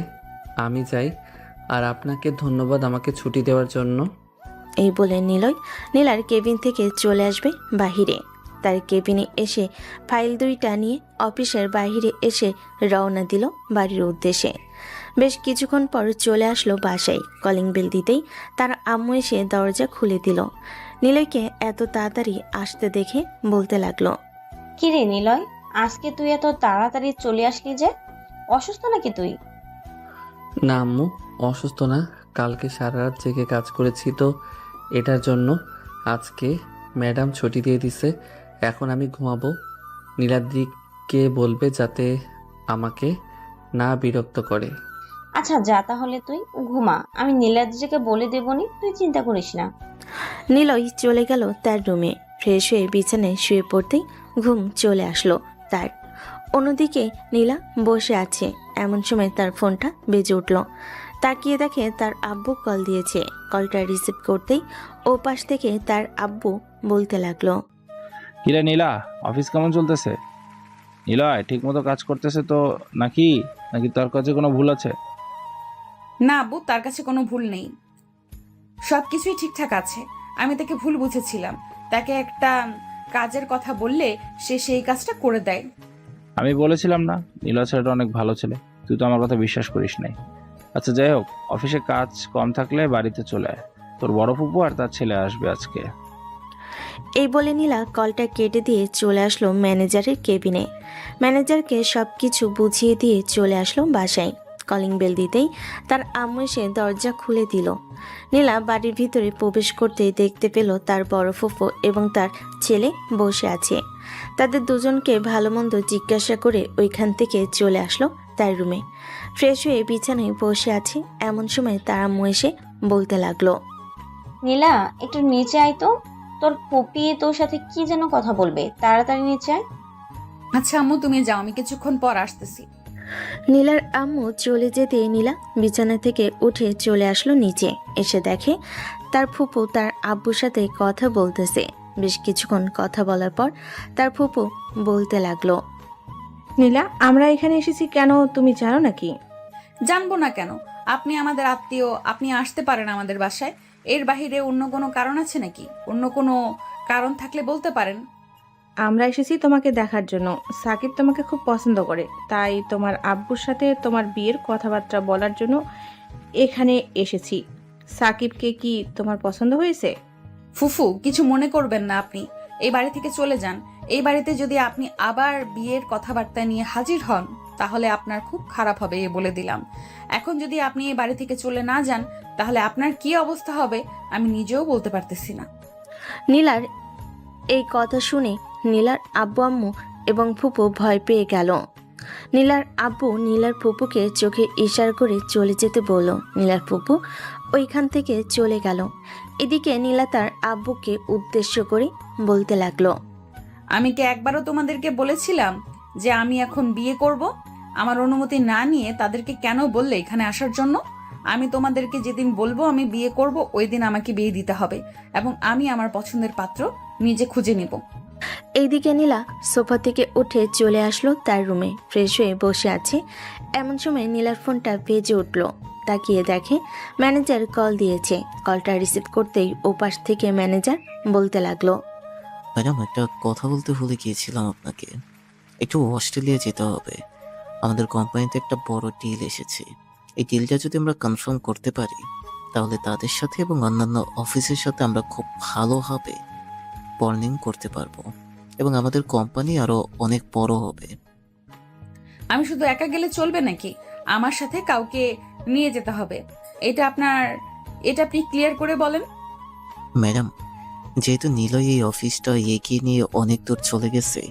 আমি যাই, আর আপনাকে ধন্যবাদ আমাকে ছুটি দেওয়ার জন্য। এই বলে নিলয় নীলার কেবিন থেকে চলে আসবে বাহিরে। তার কেবিনে এসে ফাইল দুইটা নিয়ে অফিসের বাইরে এসে রওনা দিল বাড়ির উদ্দেশ্যে। বেশ কিছুক্ষণ পর চলে আসলো বাসায়। কলিং বেল দিতেই তার আম্মু এসে দরজা খুলে দিল। নিলয়কে এত তাড়াতাড়ি আসতে দেখে বলতে লাগলো, কিরে নিলয়, আজকে তুই এত তাড়াতাড়ি চলে আসলি যে? অসুস্থ নাকি তুই? না আম্মু, অসুস্থ না। কালকে সারা রাত জেগে কাজ করেছি তো এটার জন্য আজকে ম্যাডাম ছুটি দিয়ে দিছে। এখন আমি ঘুমাবো। নীলাদ্রিকে বলবে যাতে আমাকে না বিরক্ত করে। আচ্ছা যা তাহলে তুই ঘুমা, আমি নীলাদ্রিকে বলে দেবনি, তুই চিন্তা করিস না। নিলয় চলে গেল তার রুমে। ফ্রেশ হয়ে বিছানায় শুয়ে পড়তেই ঘুম চলে আসলো তার। অন্যদিকে নীলা বসে আছে। এমন সময় তার ফোনটা বেজে উঠল। তাকিয়ে দেখে তার আব্বু কল দিয়েছে। কলটা রিসিভ করতেই ওপাশ থেকে তার আব্বু বলতে লাগলো, কিরে নীলা, অফিস কেমন চলতেছে? নিলয় ঠিক মতো কাজ করতেছে তো নাকি নাকি তোর কাছে কোনো ভুল আছে? না আব্বু, তার কাছে কোনো ভুল নেই, সব কিছুই ঠিকঠাক আছে। আমি তাকে ভুল বুঝেছিলাম। তাকে একটা কাজের কথা বললে সে সেই কাজটা করে দেয়। আমি বলেছিলাম না নীলয় ছেলেটা অনেক ভালো ছেলে, তুই তো আমার কথা বিশ্বাস করিস নাই। আচ্ছা যাই হোক, অফিসে কাজ কম থাকলে বাড়িতে চলে আয়, তোর বড় ফুপু আর তার ছেলে আসবে আজকে। এই বলে নীলা কলটা কেটে দিয়ে চলে আসলো ম্যানেজারের কেবিনে। ম্যানেজারকে সব কিছু বুঝিয়ে দিয়ে চলে আসলো বাসায়। কলিং বেল দিতেই তার আম্মু এসে দরজা খুলে দিল। নীলা বাড়ির ভিতরে প্রবেশ করতেই দেখতে পেল তার বড় ফুফু এবং তার ছেলে বসে আছে। তাদের দুজনকে ভালো মন্দ জিজ্ঞাসা করে ওইখান থেকে চলে আসলো তার রুমে। ফ্রেশ হয়ে বিছানায় বসে আছে। এমন সময় তার আম্মু এসে বলতে লাগলো, নীলা একটু নিচে আয় তো, তোর পপি তোর সাথে কি যেন কথা বলবে, তাড়াতাড়ি নিচে আয়। আচ্ছা আম্মু, তুমি যাও, আমি কিছুক্ষণ পর আসতেছি। নীলার আম্মু চলে যেতে নীলা বিছানা থেকে উঠে চলে আসলো নিচে। এসে দেখে তার ফুপু তার আব্বুর সাথে কথা বলতেছে। বেশ কিছুক্ষণ কথা বলার পর তার ফুপু বলতে লাগলো, নীলা, আমরা এখানে এসেছি কেন তুমি জানো নাকি? জানবো না কেন? আপনি আমাদের আত্মীয়, আপনি আসতে পারেন আমাদের বাসায়। এর বাহিরে অন্য কোনো কারণ আছে নাকি? অন্য কোনো কারণ থাকলে বলতে পারেন। আমরা এসেছি তোমাকে দেখার জন্য। সাকিব তোমাকে খুব পছন্দ করে, তাই তোমার আব্বুর সাথে তোমার বিয়ের কথাবার্তা বলার জন্য এখানে এসেছি। সাকিবকে কি তোমার পছন্দ হয়েছে? ফুফু, কিছু মনে করবেন না, আপনি এই বাড়ি থেকে চলে যান। এই বাড়িতে যদি আপনি আবার বিয়ের কথাবার্তা নিয়ে হাজির হন তাহলে আপনার খুব খারাপ হবে, এ বলে দিলাম। এখন যদি আপনি এই বাড়ি থেকে চলে না যান তাহলে আপনার কি অবস্থা হবে আমি নিজেও বলতে পারতেছি না। নীলার এই কথা শুনে নীলার আব্বু আম্মু এবং ফুপু ভয় পেয়ে গেল। নীলার আব্বু নীলার ফুপুকে চোখে ইশারা করে চলে যেতে বলল। নীলার ফুপু ওইখান থেকে চলে গেল। এদিকে নীলা তার আব্বুকে উদ্দেশ্য করে বলতে লাগলো, আমি কি একবারও তোমাদেরকে বলেছিলাম যে আমি এখন বিয়ে করব? আমার অনুমতি না নিয়ে তাদেরকে কেন বললে এখানে আসার জন্য? আমি তোমাদেরকে যেদিন বলবো আমি বিয়ে করব ওই দিন আমাকে বিয়ে দিতে হবে এবং আমি আমার পছন্দের পাত্র নিজে খুঁজে নিব। এইদিকে নীলা সোফা থেকে উঠে চলে আসলো তার রুমে। ফ্রেশ হয়ে বসে আছে। এমন সময় নীলার ফোনটা বেজে উঠল। তাকিয়ে দেখে ম্যানেজার কল দিয়েছে। কলটা রিসিভ করতেই ওপাশ থেকে ম্যানেজার বলতে লাগলো, ম্যাডাম একটা কথা বলতে ভুলে গিয়েছিলাম আপনাকে। একটু অস্ট্রেলিয়া যেতে হবে, আমাদের কোম্পানিতে একটা বড় ডিল এসেছে। এই ডিলটা যদি আমরা কনফার্ম করতে পারি তাহলে তাদের সাথে এবং অন্যান্য অফিসের সাথে আমরা খুব ভালোভাবে বর্নিং করতে পারবো এবং আমাদের কোম্পানি আরো অনেক বড় হবে। আমি শুধু একা গেলে চলবে নাকি? আমার সাথে কাউকে নিয়ে যেতে হবে। এটা আপনি ক্লিয়ার করে বলেন। ম্যাডাম, যেহেতু নিলয় এই ওফিসটা এগিয়ে নিয়ে অনেক দূর চলে গেছে,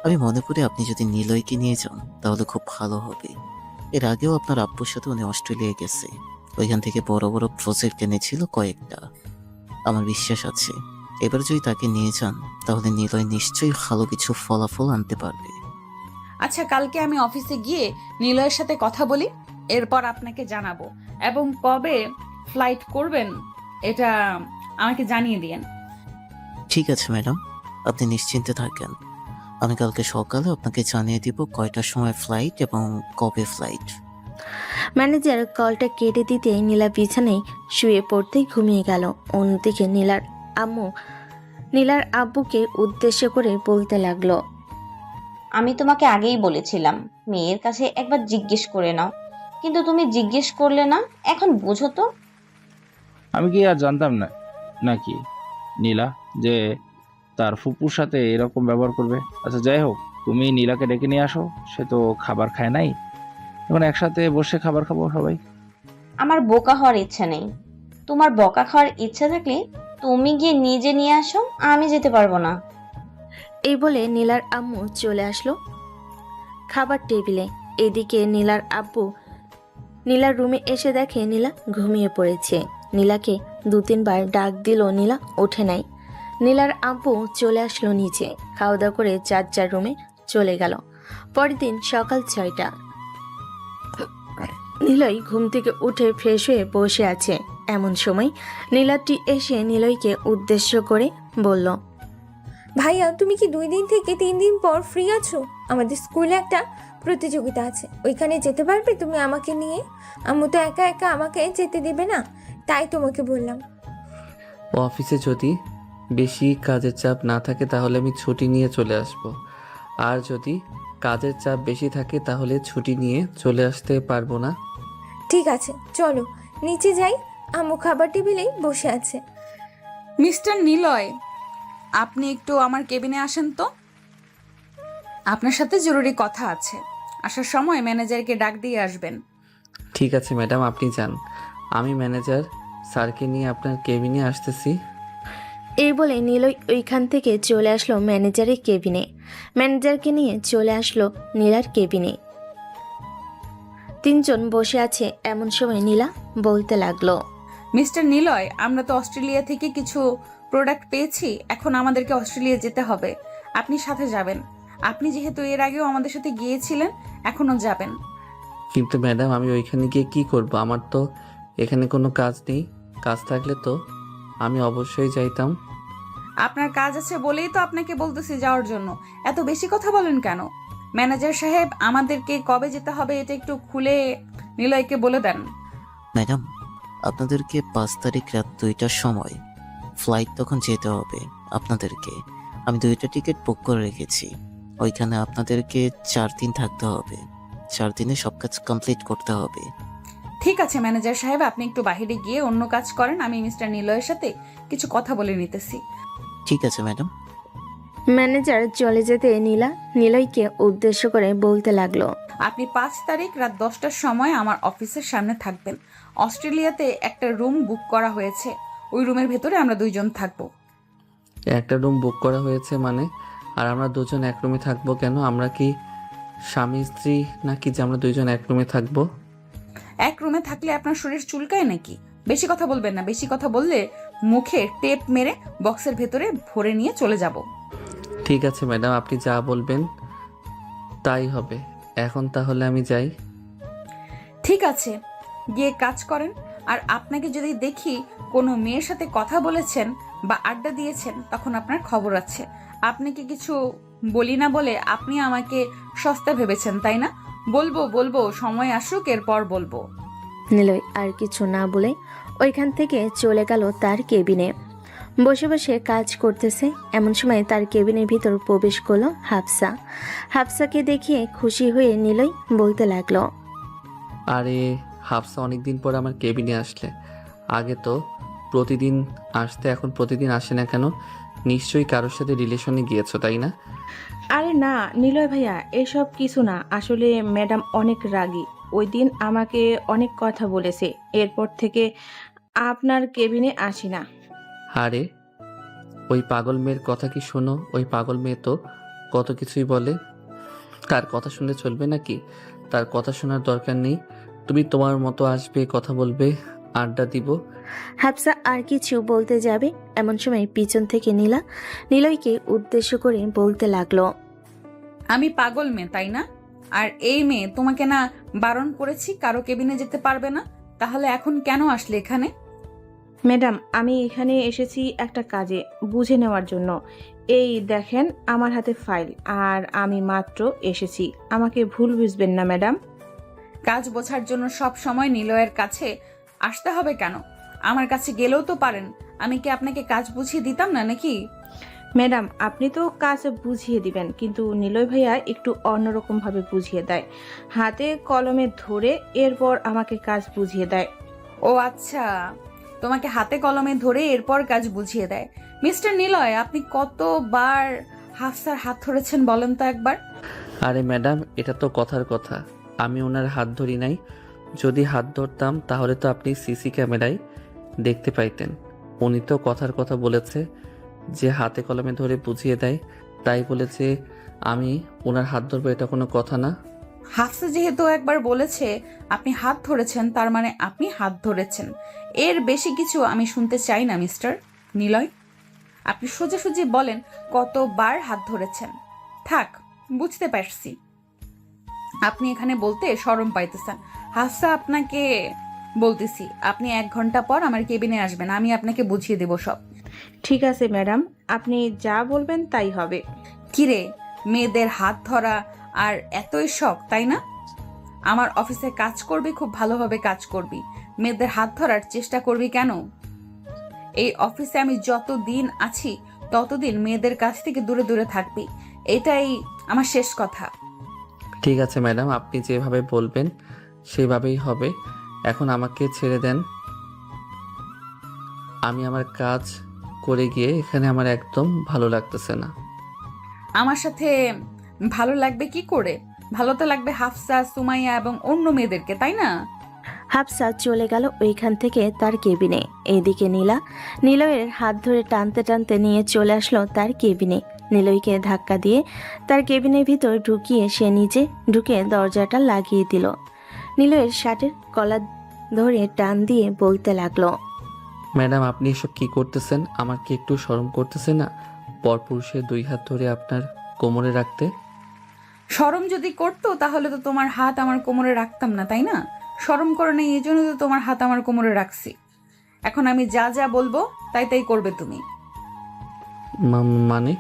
আমি মনে করি আপনি যদি নিলয়কে নিয়ে যান তাহলে খুব ভালো হবে। এর আগেও আপনার আব্বুর সাথে উনি অস্ট্রেলিয়া গেছে, ওইখান থেকে বড় বড় প্রজেক্ট এনেছিল কয়েকটা। আমার বিশ্বাস আছে এবার যদি তাকে নিয়ে যান তাহলে নিলয় নিশ্চয়ই ভালো কিছু ফলাফল আনতে পারবে। আচ্ছা, কালকে আমি অফিসে গিয়ে নিলয়ের সাথে কথা বলি, এরপর আপনাকে জানাবো। এবং কবে ফ্লাইট করবেন এটা আমাকে জানিয়ে দিয়েন। ঠিক আছে ম্যাডাম, আপনি নিশ্চিন্তে থাকেন। আমি কালকে সকালে আপনাকে জানিয়ে দিব কয়টার সময় ফ্লাইট এবং কবে ফ্লাইট। ম্যানেজার কলটা কেটে দিতে নীলা বিছানায় শুয়ে পড়তেই ঘুমিয়ে গেল। অন্যদিকে নীলার আব্বুকে উদ্দেশ্য করে বলতে লাগলো, আমি তোমাকে আগেই বলেছিলাম মেয়ের কাছে একবার জিজ্ঞেস করে নাও, কিন্তু তুমি জিজ্ঞেস করলে না। এখন বুঝো তো। আমি কি আর জানতাম না নাকি নীলা যে তার ফুপুর সাথে এরকম ব্যবহার করবে? আচ্ছা যাই হোক, তুমি নীলাকে ডেকে নিয়ে আসো, সে তো খাবার খায় নাই, এখন একসাথে বসে খাবার খাবো সবাই। আমার বোকা হওয়ার ইচ্ছা নেই। তোমার বকা খাওয়ার ইচ্ছা থাকলে তুমি গিয়ে নিজে নিয়ে আসো, আমি যেতে পারবো না। এই বলে নীলার আম্মু চলে আসলো খাবার টেবিলে। এদিকে নীলার আব্বু নীলার রুমে এসে দেখে নীলা ঘুমিয়ে পড়েছে। নীলাকে 2-3 বার ডাক দিল, নীলা ওঠে নাই। নীলার আব্বু চলে আসলো নিচে, খাওয়া দাওয়া করে যার রুমে চলে গেল। পরের দিন সকাল 6টা। নীলয় ঘুম থেকে উঠে ফ্রেশ হয়ে বসে আছে। এমন সময় নীলাটি এসে নীলয়কে উদ্দেশ্য করে বলল, ভাইয়া তুমি কি 2 দিন থেকে 3 দিন পর ফ্রি আছো? আমাদের স্কুলে একটা প্রতিযোগিতা আছে, ওইখানে যেতে পারবে তুমি আমাকে নিয়ে? আম্মু তো একা একা আমাকে যেতে দেবে না, তাই তোমাকে বললাম। অফিসে যদি বেশি কাজের চাপ না থাকে তাহলে আমি ছুটি নিয়ে চলে আসব। আর যদি কাজের চাপ বেশি থাকে তাহলে ছুটি নিয়ে চলে আসতে পারবো না। ঠিক আছে চলো নিচে যাই, আম্মু খাবার টেবিলেই বসে আছে। মিস্টার নিলয়, আপনি একটু আমার কেবিনে আসেন তো, আপনার সাথে জরুরি কথা আছে। আসার সময় ম্যানেজারকে ডাক দিয়ে আসবেন। ঠিক আছে ম্যাডাম, আপনি যান, আমি ম্যানেজার স্যারকে নিয়ে আপনার কেবিনে আসতেছি। এই বলে নীলয় ওইখান থেকে চলে আসলো ম্যানেজারের কেবিনে। ম্যানেজারকে নিয়ে চলে আসলো নীলার কেবিনে। 3 জন বসে আছে। এমন সময় নীলা বলতে লাগলো, মিস্টার নিলয়, আমরা তো অস্ট্রেলিয়া থেকে কিছু প্রোডাক্ট পেয়েছি, এখন আমাদেরকে অস্ট্রেলিয়া যেতে হবে। আপনি সাথে যাবেন। আপনি যেহেতু এর আগেও আমাদের সাথে গিয়েছিলেন, এখনো যাবেন। কিন্তু ম্যাডাম আমি ওইখানে গিয়ে কি করব? আমার তো এখানে কোনো কাজ নেই। কাজ থাকলে তো আমি অবশ্যই যাইতাম। আপনার কাজ আছে বলেই তো আপনাকে বলতেছি যাওয়ার জন্য। এত বেশি কথা বলেন কেন? ম্যানেজার সাহেব, আমাদেরকে কবে যেতে হবে এটা একটু খুলে নিলয়কে বলে দেন। ম্যাডাম, আপনাদেরকে 5 তারিখ রাত 2টার সময় ফ্লাইট, তখন যেতে হবে আপনাদেরকে। আমি 2টা টিকিট বুক করে রেখেছি। ওইখানে আপনাদেরকে 4 দিন থাকতে হবে। 4 দিনে সব কাজ কমপ্লিট করতে হবে। ঠিক আছে ম্যানেজার সাহেব, আপনি একটু বাইরে গিয়ে অন্য কাজ করেন, আমি মিস্টার নিলয়ের সাথে কিছু কথা বলে নিতেছি। ঠিক আছে ম্যাডাম। ম্যানেজার চলে যেতে নীলা নীলয়কে উদ্দেশ্য করে বলতে লাগলো, আপনি 5 তারিখ রাত 10টার সময় আমার অফিসের সামনে থাকবেন। অস্ট্রেলিয়াতে একটা রুম বুক করা হয়েছে, ওই রুমের ভেতরে আমরা 2 জন থাকবো। একটা রুম বুক করা হয়েছে মানে? আর আমরা দুজন এক রুমে থাকবো কেন? আমরা কি স্বামী স্ত্রী নাকি যে আমরা 2 জন এক রুমে থাকবো? এক রুমে থাকলে আপনার শরীর চুলকায় নাকি? বেশি কথা বলবেন না, বেশি কথা বললে মুখে টেপ মেরে বক্সের ভেতরে ভরে নিয়ে চলে যাব। ঠিক আছে ম্যাডাম, আপনি যা বলবেন তাই হবে। এখন তাহলে আমি যাই। ঠিক আছে, গিয়ে কাজ করেন। আর আপনাকে যদি দেখি কোনো মেয়ের সাথে কথা বলেছেন বা আড্ডা দিয়েছেন, তখন আপনার খবর আছে। আপনি কি কিছু বলি না বলে আপনি আমাকে সস্তা ভেবেছেন, তাই না? বলবো, সময় আসুক, এরপর বলবো। নীলয় আর কিছু না বলে ওইখান থেকে চলে গেল তার কেবিনে। বসে বসে কাজ করতেছে। এমন সময় তার কেবিনের ভিতর প্রবেশ করলো হাফসা। হাফসাকে দেখে খুশি হয়ে নীলয় বলতে লাগলো, আরে হাফসা অনেকদিন পর আমার কেবিনে আসলে। আগে তো প্রতিদিন আসতে, এখন প্রতিদিন আসে না কেন? নিশ্চয়ই কারোর সাথে রিলেশনে গিয়েছো, তাই না? আরে না নিলয় ভাইয়া, এসব কিছু না। আসলে ম্যাডাম অনেক রাগী, ওই দিন আমাকে অনেক কথা বলেছে, এরপর থেকে আপনার কেবিনে আসি না। আরে ওই পাগল মেয়ের কথা কি শোনো? ওই পাগল মেয়ে তো কত কিছুই বলে। তার কথা শুনলে চলবে নাকি? তার কথা শোনার দরকার নেই। তুমি তোমার মতো আসবে, কথা বলবে, আড্ডা দিব। হাফসা আর কিছু বলতে যাবে, এমন সময় পিছন থেকে নীলা নীলয়কে উদ্দেশ্য করে বলতে লাগলো, আমি পাগল মেয়ে, তাই না? আর এই মেয়ে তোমাকে না বারণ করেছি কারো কেবিনে যেতে পারবে না, তাহলে এখন কেন আসলে এখানে? ম্যাডাম, আমি এখানে এসেছি একটা কাজে বুঝে নেওয়ার জন্য। এই দেখেন আমার হাতে ফাইল, আর আমি মাত্র এসেছি, আমাকে ভুল বুঝবেন না ম্যাডাম। কাজ বোঝার জন্য সব সময় নিলয়ের কাছে আসতে হবে কেন? আমার কাছে গেলেও তো পারেন। আমি কি আপনাকে কাজ বুঝিয়ে দিতাম না নাকি? ম্যাডাম, আপনি তো কাজ বুঝিয়ে দিবেন, কিন্তু নিলয় ভাইয়া একটু অন্যরকম ভাবে বুঝিয়ে দেয়। হাতে কলমে ধরে এরপর আমাকে কাজ বুঝিয়ে দেয়। ও আচ্ছা, তোমাকে হাতে কলমে ধরে এরপর কাজ বুঝিয়ে দেয়। মিস্টার নিলয়, আপনি কতবার হাফসার হাত ধরেছেন বলেন তো একবার? আরে ম্যাডাম, এটা তো কথার কথা। আমি ওনার হাত ধরি নাই। যদি হাত ধরতাম তাহলে তো আপনি সিসি ক্যামেরায় দেখতে পাইতেন। উনি তো কথার কথা বলেছে যে হাতে কলমে ধরে বুঝিয়ে দেয়, তাই বলেছে আমি ওনার হাত ধরবো, এটা কোনো কথা না। হাফসা যেহেতু একবার বলেছে আপনি হাত ধরেছেন, তার মানে আপনি হাত ধরেছেন। এর বেশি কিছু আমি শুনতে চাই না মিস্টার নিলয়। আপনি সোজাসুজি বলেন কতবার হাত ধরেছেন। থাক, বুঝতে পারছি আপনি এখানে বলতে শরম পাইতেছেন। হাফসা আপনাকে বলতেছি, আপনি 1 ঘন্টা পর আমার কেবিনে আসবেন, আমি আপনাকে বুঝিয়ে দেব সব। ঠিক আছে ম্যাডাম, আপনি যা বলবেন তাই হবে। কিরে, মেয়েদের হাত ধরা আর এতই শখ, তাই না? আমার অফিসে কাজ করবি, খুব ভালোভাবে কাজ করবি, মেয়েদের হাত ধরার চেষ্টা করবি কেন? এই অফিসে আমি যতদিন আছি ততদিন মেয়েদের কাছ থেকে দূরে দূরে থাকবি, এটাই আমার শেষ কথা। ঠিক আছে ম্যাডাম, আপনি যেভাবে বলবেন সেভাবেই হবে। এখন আমাকে ছেড়ে দেন। আমি আমার কাজ করে গিয়ে এখানে আমার একদম ভালো লাগতেছে না। আমার সাথে ভালো লাগবে কি করে? ভালো তো লাগবে হাফসা, সুমাইয়া এবং অন্য মেয়েদেরকে, তাই না? হাফসা চলে গেল ওইখান থেকে তার কেবিনে। এইদিকে নীলা নিলয়ের হাত ধরে টানতে টানতে নিয়ে চলে আসলো তার কেবিনে। নিলয়কে ধাক্কা দিয়ে তার কেবিনের ভিতর ঢুকিয়ে সে নিজে ঢুকে দরজাটা লাগিয়ে দিল। নিলয়ের শার্টের কলার ধরে টান দিয়ে বলতে লাগলো, ম্যাডাম, আপনি এসব কি করতেছেন? আমার কি একটু শরম করতেছে না পরপুরুষের 2 হাত ধরে আপনার কোমরে রাখতে? শরম যদি করতো তাহলে তো তোমার হাত আমার কোমরে রাখতাম না, তাই না? শরম করে নেই, এই জন্য তো তোমার হাত আমার কোমরে রাখছি। এখন আমি যা যা বলবো তাই তাই করবে তুমি। মানে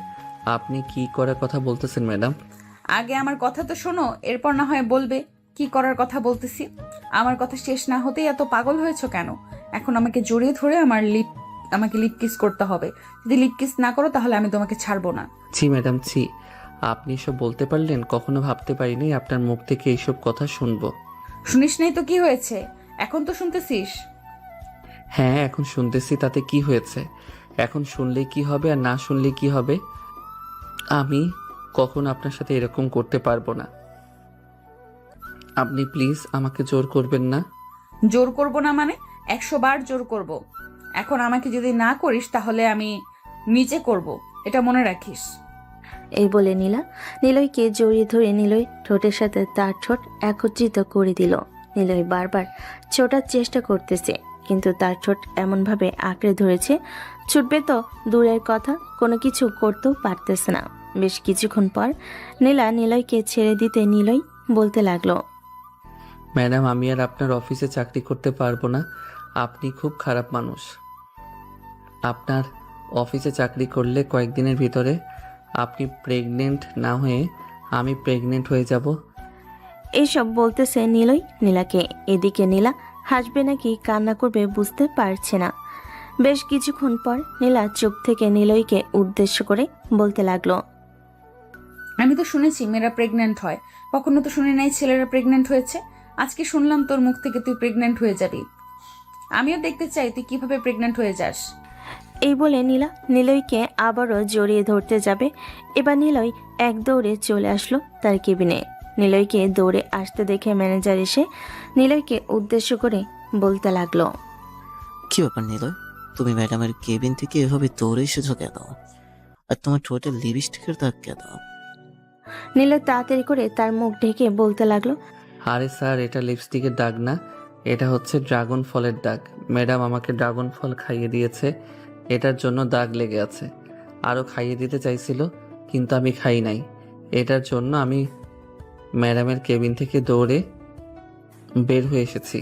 আপনি কি করার কথা বলতেছেন ম্যাডাম? আগে আমার কথা তো শোনো, এরপর না হয় বলবে কি করার কথা বলতেছি। আমার কথা শেষ না হতেই এত পাগল হয়েছো কেন? এখন আমাকে জড়িয়ে ধরে আমাকে লিপ কিস করতে হবে। যদি লিপ কিস না করো তাহলে আমি তোমাকে ছাড়বো না। ছি ম্যাডাম, ছি। আপনি এসব বলতে পারলেন? কখনো ভাবতে পারিনি আপনার মুখ থেকে এইসব কথা শুনবো। শুনিস নাই তো কি হয়েছে? এখন তো শুনতেছিস। হ্যাঁ, এখন শুনতেছি, তাতে কি হয়েছে? এখন শুনলে কি হবে আর না শুনলে কি হবে? আমি কখনো আপনার সাথে এরকম করতে পারবো না। আপনি প্লিজ আমাকে জোর করবেন না। জোর করব না মানে? 100 বার জোর করব। এখন আমাকে যদি না করিস তাহলে আমি নিজে করব, এটা মনে রাখিস। এই বলে নিলয়কে জড়িয়ে ধরে নিলয় ঠোঁটের সাথে তার ঠোঁট একত্রিত করে দিল। নিলয় বারবার ছোটার চেষ্টা করতেছে, কিন্তু তার ঠোঁট এমনভাবে আঁকড়ে ধরেছে, ছুটবে তো দূরের কথা, কোনো কিছু করতেও পারতেছে না। বেশ কিছুক্ষণ পর নিলয়কে ছেড়ে দিতে নিলয় বলতে লাগলো, ম্যাডাম, আমি আর আপনার অফিসে চাকরি করতে পারবো না। আপনি খুব খারাপ মানুষ। আপনার অফিসে চাকরি করলে কয়েকদিনের ভিতরে আপনি প্রেগনেন্ট না হয়ে আমি প্রেগনেন্ট হয়ে যাব। এইসব বলতেছে নিলয় নীলাকে। এদিকে নীলা হাসবে নাকি কান্না করবে বুঝতে পারছে না। বেশ কিছুক্ষণ পর নীলা চুপ থেকে নিলয়কে উদ্দেশ্য করে বলতে লাগলো, আমি তো শুনেছি মেয়েরা প্রেগনেন্ট হয়, কখনো তো শুনি নাই ছেলেরা প্রেগনেন্ট হয়েছে। আজকে শুনলাম তোর মুখ থেকে তুই প্রেগনেন্ট হয়ে যাবি। আমিও দেখতে চাই তুই কিভাবে প্রেগনেন্ট হয়ে যাস। এই বলে নীলা নিলয়কে আবারও জড়িয়ে ধরতে যাবে। এবার নিলয় এক দৌড়ে চলে আসলো তার কেবিনে। নিলয়কে দৌড়ে আসতে দেখে ম্যানেজার এসে নিলয়কে উদ্দেশ্য করে বলতে লাগলো, কি ব্যাপার নিলয়, তুমি ম্যাডামের কেবিন থেকে এভাবে দৌড়ে এসেছো কেন? আর তোমার ঠোঁটে লিপস্টিকের দাগ কেন? নিলয় তাড়াতাড়ি করে তার মুখ ঢেকে বলতে লাগলো, আরে স্যার, এটা লিপস্টিকের দাগ না, এটা হচ্ছে ড্রাগন ফলের দাগ। ম্যাডাম আমাকে ড্রাগন ফল খাইয়ে দিয়েছে, এটার জন্য দাগ লেগে আছে। আরও খাইয়ে দিতে চাইছিল কিন্তু আমি খাই নাই, এটার জন্য আমি ম্যাডামের কেবিন থেকে দৌড়ে বের হয়ে এসেছি।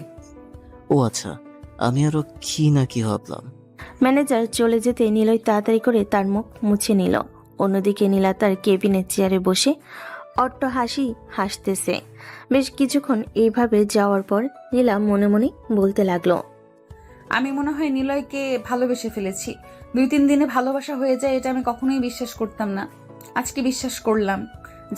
ও আচ্ছা, আমি আরো কি না কি ভাবলাম। ম্যানেজার চলে যেতে নিলয় তাড়াতাড়ি করে তার মুখ মুছে নিল। অন্যদিকে নীলা তার কেবিনের চেয়ারে বসে অট্ট হাসি হাসতেছে। বেশ কিছুক্ষণ এইভাবে যাওয়ার পর নীলা মনে মনে বলতে লাগলো, আমি মনে হয় নিলয়কে ভালোবেসে ফেলেছি। 2-3 দিনে ভালোবাসা হয়ে যায় এটা আমি কখনোই বিশ্বাস করতাম না, আজকে বিশ্বাস করলাম।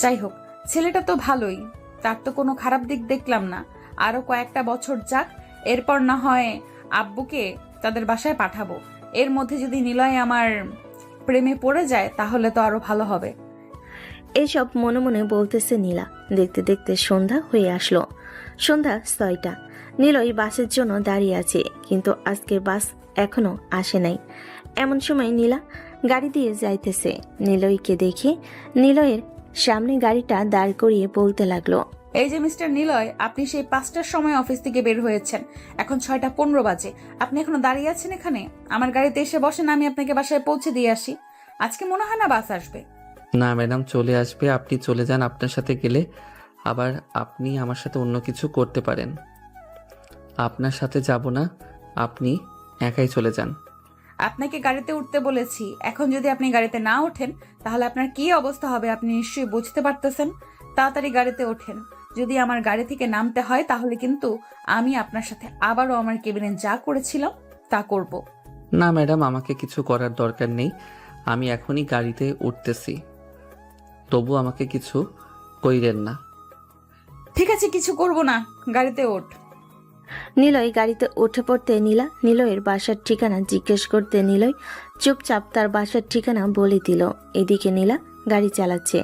যাই হোক, ছেলেটা তো ভালোই, তার তো কোনো খারাপ দিক দেখলাম না। আরো কয়েকটা বছর যাক, এরপর না হয় আব্বুকে তাদের বাসায় পাঠাবো। এর মধ্যে যদি নিলয় আমার প্রেমে পড়ে যায় তাহলে তো আরো ভালো হবে। এইসব মনে মনে বলতেছে নীলা। দেখতে দেখতে সন্ধ্যা হয়ে আসলো। সন্ধ্যা 6টা। নিলয় বাসের জন্য দাঁড়িয়ে আছে, কিন্তু আজকের বাস এখনো আসে নাই। এমন সময় নীলা গাড়ি দিয়ে যাইতেছে। নিলয়কে দেখে নিলয়ের সামনে গাড়িটা দাঁড় করিয়ে বলতে লাগলো, এই যে মিস্টার নিলয়, আপনি সেই 5টার সময় অফিস থেকে বের হয়েছেন, এখন 6টা 15 বাজে। আপনি এখনো দাঁড়িয়ে আছেন এখানে? আমার গাড়িতে এসে বসেন, আমি আপনাকে বাসায় পৌঁছে দিয়ে আসি। আজকে মনে হয় না বাস আসবে। না ম্যাডাম, চলে আসবে। আপনি চলে যান, আপনার সাথে গেলে আবার আপনি আমার সাথে অন্য কিছু করতে পারেন। আপনার সাথে যাব না, আপনি একাই চলে যান। আপনাকে গাড়িতে উঠতে বলেছি, এখন যদি আপনি গাড়িতে না ওঠেন তাহলে আপনার কি অবস্থা হবে আপনি নিশ্চয়ই বুঝতে পারতেছেন। তাড়াতাড়ি গাড়িতে ওঠেন। যদি আমার গাড়ি থেকে নামতে হয় তাহলে কিন্তু আমি আপনার সাথে আবারও আমার কেবিনে যা করেছিলাম তা করব। না ম্যাডাম, আমাকে কিছু করার দরকার নেই, আমি এখনই গাড়িতে উঠতেছি। তবু আমাকে কিছু কইরেন না। ঠিক আছে, কিছু করব না, গাড়িতে ওঠ। নিলয় গাড়িতে উঠে পড়তে নীলা নিলয়ের বাসার ঠিকানা জিজ্ঞেস করতে নিলয় চুপচাপ তার বাসার ঠিকানা বলে দিল। এদিকে নীলা গাড়ি চালাচ্ছে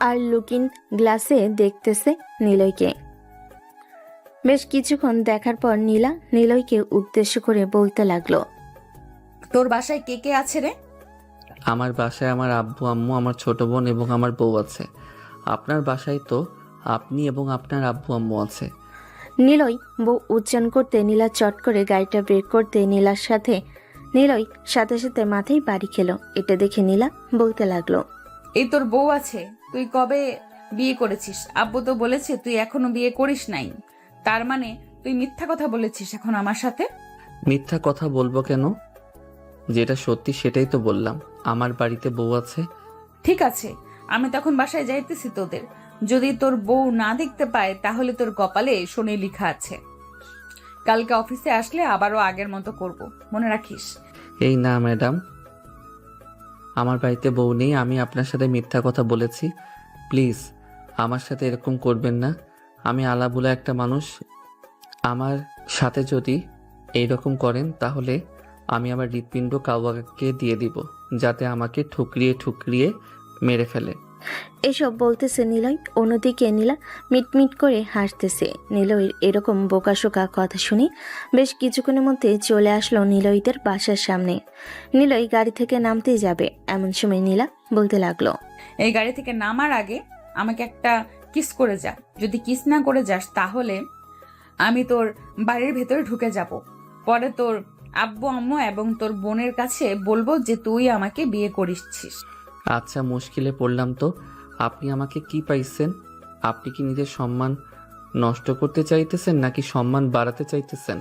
আর লুকিং গ্লাসে দেখতেছে নিলয়কে। বেশ কিছুক্ষণ দেখার পর নীলা নিলয়কে উদ্দেশ্য করে বলতে লাগলো, তোর বাসায় কে কে আছে রে? আমার বাসায় আমার আব্বু আম্মু, আমার ছোট বোন এবং আমার বউ আছে। আপনার বাসায় তো আপনি এবং আপনার আব্বু আম্মু আছে। নিলয় বউ উচ্চারণ করতে নীলা চট করে গাড়িটা ব্রেক করতে নিলয়ের সাথে সাথে মাথায় বাড়ি খেলো। এটা দেখে নীলা বলতে লাগলো, এই তোর বউ আছে? তুই কবে বিয়ে করেছিস? আব্বু তো বলেছে তুই এখনো বিয়ে করিস নাই, তার মানে তুই মিথ্যা কথা বলেছিস এখন আমার সাথে। মিথ্যা কথা বলবো কেন? যেটা সত্যি সেটাই তো বললাম। আমার বাড়িতে বউ আছে। ঠিক আছে, আমি তখন বাসায় যাইতেছি তোদের। যদি তোর বউ না দেখতে পায় তাহলে তোর কপালে শনি লেখা আছে। কালকে অফিসে আসলে আবারও আগের মতো করব, মনে রাখিস। এই না ম্যাডাম, আমার বাড়িতে বউ নেই, আমি আপনার সাথে মিথ্যা কথা বলেছি। প্লিজ আমার সাথে এরকম করবেন না। আমি আলাবুলা একটা মানুষ। আমার সাথে যদি এইরকম করেন তাহলে আমি আমার হৃৎপিণ্ড কাউকে দিয়ে দিব, যাতে আমাকে ঠুকরিয়ে ঠুকরিয়ে মেরে ফেলে। এসব বলতেছে নিলয়। অন্যদিকে নীলা মিটমিট করে হাসতেছে। নিলয়ের এরকম বোকাশোকা কথা শুনে বেশ কিছুক্ষণের মধ্যে চলে আসলো নিলয়দের বাসার সামনে। নিলয় গাড়ি থেকে নামতেই যাবে, এমন সময় নীলা বলতে লাগলো, এই গাড়ি থেকে নামার আগে আমাকে একটা কিস করে যা। যদি কিস না করে যাস তাহলে আমি তোর বাড়ির ভেতরে ঢুকে যাব। পরে তোর আব্বু আম্মু এবং তোর বোনের কাছে বলবো যে তুই আমাকে বিয়ে করিসছিস। আচ্ছা, মুশকিলে পড়লাম তো। আপনি আমাকে কি পাইছেন? আপনি কি নিজের সম্মান নষ্ট করতে চাইতেছেন নাকি সম্মান বাড়াতে চাইতেছেন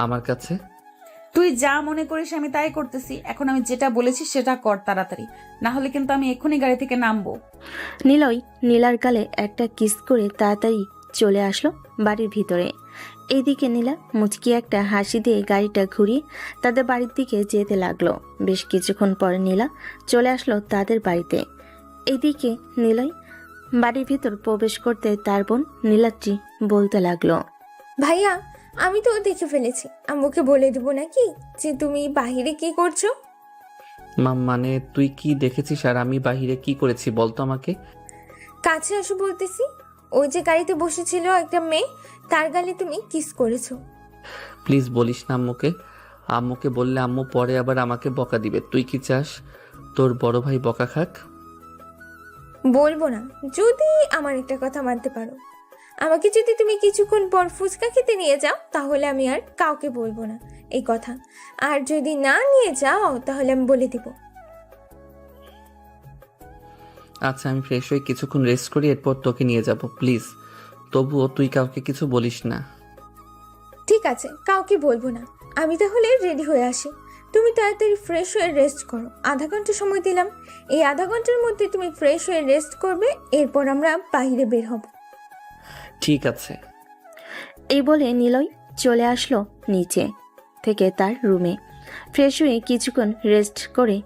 আমার কাছে? তুই যা মনে করিস আমি তাই করতেছি। এখন আমি যেটা বলেছি সেটা কর তাড়াতাড়ি, না হলে কিন্তু আমি এক্ষুনি গাড়ি থেকে নামবো। নিলয় নীলার গালে একটা কিস করে তাড়াতাড়ি চলে আসলো বাড়ির ভিতরে। এইদিকে নীলা মুচকি একটা হাসি দিয়ে গাড়িটা ঘুরিয়ে তাদের বাড়ির দিকে যেতে লাগলো। বেশ কিছুক্ষণ পরে নীলা চলে আসলো তাদের বাড়িতে। এইদিকে নিলয় বাড়ির ভিতর প্রবেশ করতে তার বোন নীলাদ্রি বলতে লাগলো, ভাইয়া, আমি তো দেখে ফেলেছি। আম্মুকে বলে দেবো নাকি যে তুমি বাহিরে কি করছো? মানে তুই কি দেখেছিস আর আমি বাহিরে কি করেছি বলতো আমাকে? কাছে আসো বলতেছি। ওই যে গাড়িতে বসেছিল একটা মেয়ে, তার গালে তুমি কিস করেছো। প্লিজ বলিস না আম্মুকে। আম্মুকে বললে আম্মু পরে আবার আমাকে বকা দিবে। তুই কি চাস তোর বড় ভাই বকা খাক? বলবো না যদি আমার একটা কথা মানতে পারো। আমাকে যদি তুমি কিছুক্ষণ পর ফুচকা খেতে নিয়ে যাও তাহলে আমি আর কাউকে বলবো না এই কথা। আর যদি না নিয়ে যাও তাহলে আমি বলে দিব। আচ্ছা, আমি ফ্রেশ হয়ে কিছুক্ষণ রেস্ট করি, এরপর তোকে নিয়ে যাব প্লিজ। তবুও তুই কাউকে কিছু বলিস না। ঠিক আছে, কাউকে বলবো না। আমি তাহলে রেডি হয়ে আসি। তুমি তাড়াতাড়ি ফ্রেশ হয়ে রেস্ট করো, আধা ঘন্টা সময় দিলাম। এই আধা ঘন্টার মধ্যে তুমি ফ্রেশ হয়ে রেস্ট করবে, এরপর আমরা বাইরে বের হব। ঠিক আছে। এই বলে নিলয় চলে আসলো নিচে থেকে তার রুমে। ফ্রেশ হয়ে কিছুক্ষণ রেস্ট করে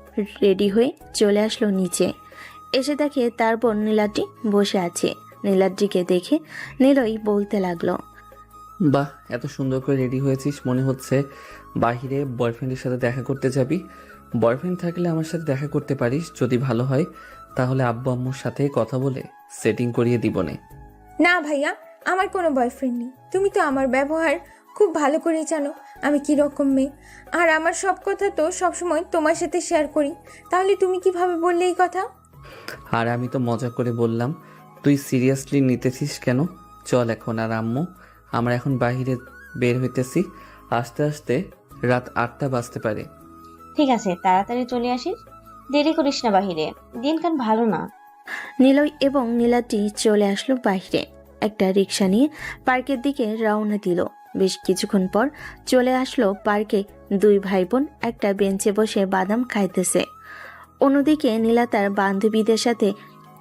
রেডি হয়ে চলে আসলো নিচে। এসে দেখে তার বোন নীলাদ্রি বসে আছে। নীলাদ্রিকে দেখে নিলয় বলতে লাগলো, বাহ, এত সুন্দর করে রেডি হয়েছিস, মনে হচ্ছে বাহিরে বয়ফ্রেন্ডের সাথে দেখা করতে যাবি। বয়ফ্রেন্ড থাকলে আমার সাথে দেখা করতে পারিস, যদি ভালো হয় তাহলে আব্বু আম্মুর সাথে কথা বলে সেটিং করিয়ে দিবনে। না ভাইয়া, আমার কোনো বয়ফ্রেন্ড নেই। তুমি তো আমার ব্যবহার খুব ভালো করেই জানো আমি কি রকম মেয়ে, আর আমার সব কথা তো সবসময় তোমার সাথে শেয়ার করি। তাহলে তুমি কিভাবে বললে এই কথা? আর আমি তো মজা করে বললাম, তুই সিরিয়াসলি নিতেছিস কেন? চল এখন। আর আম্মু, আমরা এখন বাইরে বের হইতেছি, আস্তে আস্তে রাত 8টা বাজতে পারে। ঠিক আছে, তাড়াতাড়ি চলে আসিস, দেরি করিস না বাহিরে, দিনকাল ভালো না। নিলয় এবং নীলাদ্রি চলে আসলো বাইরে। একটা রিক্সা নিয়ে পার্কের দিকে রওনা দিল। বেশ কিছুক্ষণ পর চলে আসলো পার্কে। দুই ভাই বোন একটা বেঞ্চে বসে বাদাম খাইতেছে। অন্যদিকে নীলা তার বান্ধবীদের সাথে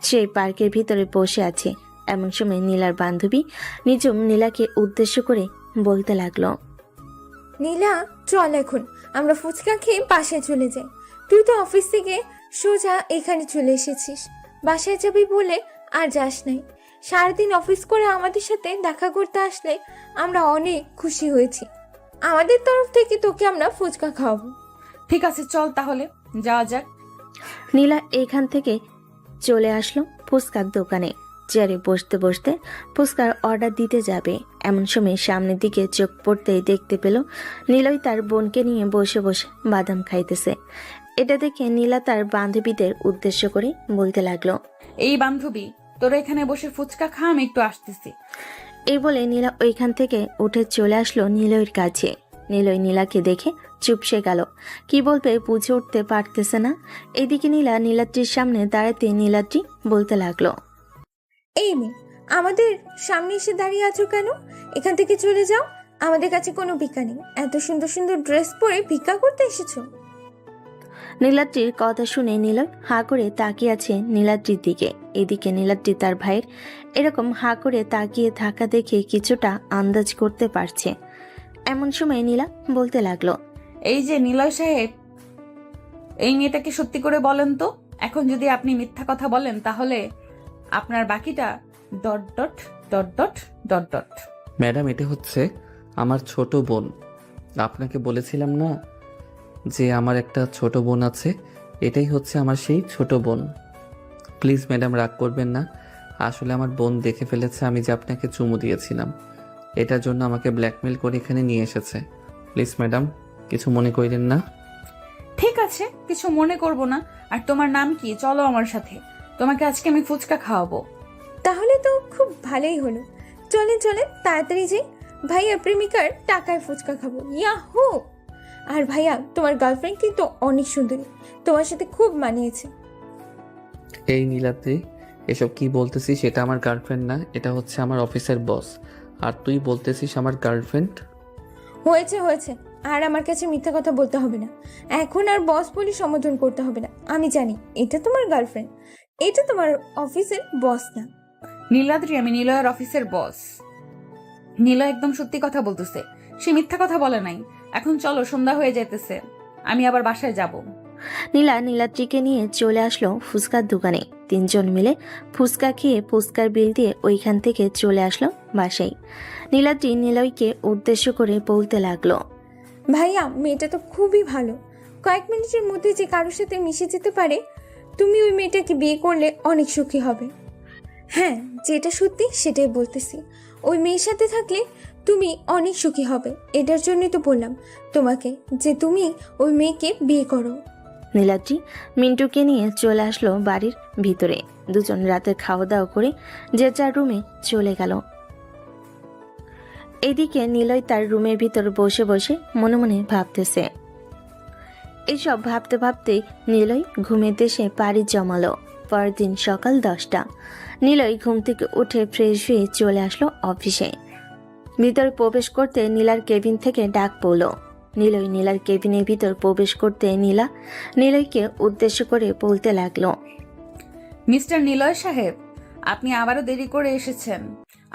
সেই পার্কের ভিতরে বসে আছে। এমন সময় নীলার বান্ধবী নিজম নীলাকে উদ্দেশ্য করে বলতে লাগলো, নীলা, চল এখন আমরা ফুচকা খেয়ে বাসায় চলে যাই। তুই তো অফিস থেকে সোজা এখানে চলে এসেছিস, বাসায় যাবি বলে আর যাস নাই। সারাদিন অফিস করে আমাদের সাথে দেখা করতে আসলে আমরা অনেক খুশি হয়েছি। আমাদের তরফ থেকে তোকে আমরা ফুচকা খাওয়াবো। ঠিক আছে, চল তাহলে যাওয়া যাক। নীলা এখান থেকে চলে আসলো ফুচকার দোকানে। চেয়ারে বসতে বসতে ফুচকার অর্ডার দিতে যাবে, এমন সময় সামনের দিকে চোখ পড়তেই দেখতে পেল নীলয় তার বোনকে নিয়ে বসে বসে বাদাম খাইতেছে। এটা দেখে নীলা তার বান্ধবীদের উদ্দেশ্য করে বলতে লাগলো, এই বান্ধবী, তোরা এখানে বসে ফুচকা খা, আমি একটু আসতেছি। এই বলে নীলা ওইখান থেকে উঠে চলে আসলো নিলয়ের কাছে। নিলয় নীলাকে দেখে চুপসে গেল, কি বলবে বুঝে উঠতে পারতেছে না। এইদিকে নীলা নীলাদ্রির সামনে দাঁড়াতে নীলাদ্রি বলতে লাগলো, এই মেয়ে, আমাদের সামনে এসে দাঁড়িয়ে আছো কেন? এখান থেকে চলে যাও, আমাদের কাছে কোনো ভিক্ষা নেই। এত সুন্দর সুন্দর ড্রেস পরে ভিক্ষা করতে এসেছো? নীলাদ্রির কথা শুনে নিলয় হাঁ করে তাকিয়ে আছে নীলাদ্রির দিকে। এদিকে নীলাদ্রি তার ভাইয়ের এরকম হাঁ করে তাকিয়ে থাকা দেখে কিছুটা আন্দাজ করতে পারছে। এমন সময় নীলা বলতে লাগলো, এই যে নিলয় সাহেব, এই মেয়েটাকে সত্যি করে বলেন তো, এখন যদি আপনি মিথ্যা কথা বলেন তাহলে আপনার বাকিটা dot dot dot dot dot dot. Madam, এটা হচ্ছে আমার ছোট বোন। আপনাকে বলেছিলাম না যে আমার একটা ছোট বোন আছে? এটাই হচ্ছে আমার সেই ছোট বোন। প্লিজ ম্যাডাম, রাগ করবেন না। আসলে আমার বোন দেখে ফেলেছে আমি যে আপনাকে চুমু দিয়েছিলাম, এটার জন্য আমাকে ব্ল্যাকমেল করে এখানে নিয়ে এসেছে। প্লিজ ম্যাডাম, কিছু মনে করেন না। ঠিক আছে, কিছু মনে করব না। আর তোমার নাম কি? চলো আমার সাথে, তোমাকে আজকে আমি ফুচকা খাওয়াবো। তাহলে তো খুব ভালোই হলো। চলেন চলেন তাড়াতাড়ি যাই, ভাইয়া প্রেমিকার টাকায় ফুচকা খাবো। ইয়াহু! আর ভাইয়া, তোমার গার্লফ্রেন্ড কিন্তু অনেক সুন্দরী, তোমার সাথে খুব মানিয়েছে। এই নীলাদ্রি, এসব কি বলতেছিস? এটা আমার গার্লফ্রেন্ড না, এটা হচ্ছে আমার অফিসের বস। আর তুই বলতেছিস আমার গার্লফ্রেন্ড? হয়েছে হয়েছে, আর আমার কাছে মিথ্যা কথা বলতে হবে না। এখন আর বস বলে সম্বোধন করতে হবে না। আমি জানি এটা তোমার গার্লফ্রেন্ড, এটা তোমার অফিসের বস না। নীলাদ্রি, আমি নিলয়ের অফিসের বস। নিলয় একদম সত্যি কথা বলতেছে, সে মিথ্যা কথা বলে নাই। এখন চলো, সন্ধ্যা হয়ে যেতেছে, আমি আবার বাসায় যাব। নীলা নীলাদ্রিকে নিয়ে চলে আসলো ফুচকার দোকানে। তিনজন মিলে ফুচকা খেয়ে ফুচকার বিল দিয়ে ওইখান থেকে চলে আসলো বাসায়। নীলাদ্রি নিলয়কে উদ্দেশ্য করে বলতে লাগলো, ভাইয়া, মেয়েটা তো খুবই ভালো, কয়েক মিনিটের মধ্যে যে কারোর সাথে মিশে যেতে পারে। তুমি ওই মেয়েটাকে বিয়ে করলে অনেক সুখী হবে। হ্যাঁ, যেটা সত্যি সেটাই বলতেছি। ওই মেয়ের সাথে থাকলে তুমি অনেক সুখী হবে। এটার জন্যই তো বললাম তোমাকে যে তুমি ওই মেয়েকে বিয়ে করো। নীলাদ্রি মিন্টুকে নিয়ে চলে আসলো বাড়ির ভিতরে। দুজন রাতের খাওয়া দাওয়া করে যে যার রুমে চলে গেল। এদিকে নিলয় তার রুমের ভিতর বসে বসে মনে মনে ভাবতেছে। এইসব ভাবতে ভাবতে নিলয় ঘুমের দেশে পাড়ি জমালো। পরের দিন সকাল 10টা। নিলয় ঘুম থেকে উঠে ফ্রেশ হয়ে চলে আসলো অফিসে। ভিতরে প্রবেশ করতে নীলার কেবিন থেকে ডাক পড়ল, নিলয় নীলার কেবিনের ভিতর প্রবেশ করতে নীলা নিলয়কে উদ্দেশ্য করে বলতে লাগলো। মিস্টার নিলয় সাহেব, আপনি আবারও দেরি করে এসেছেন।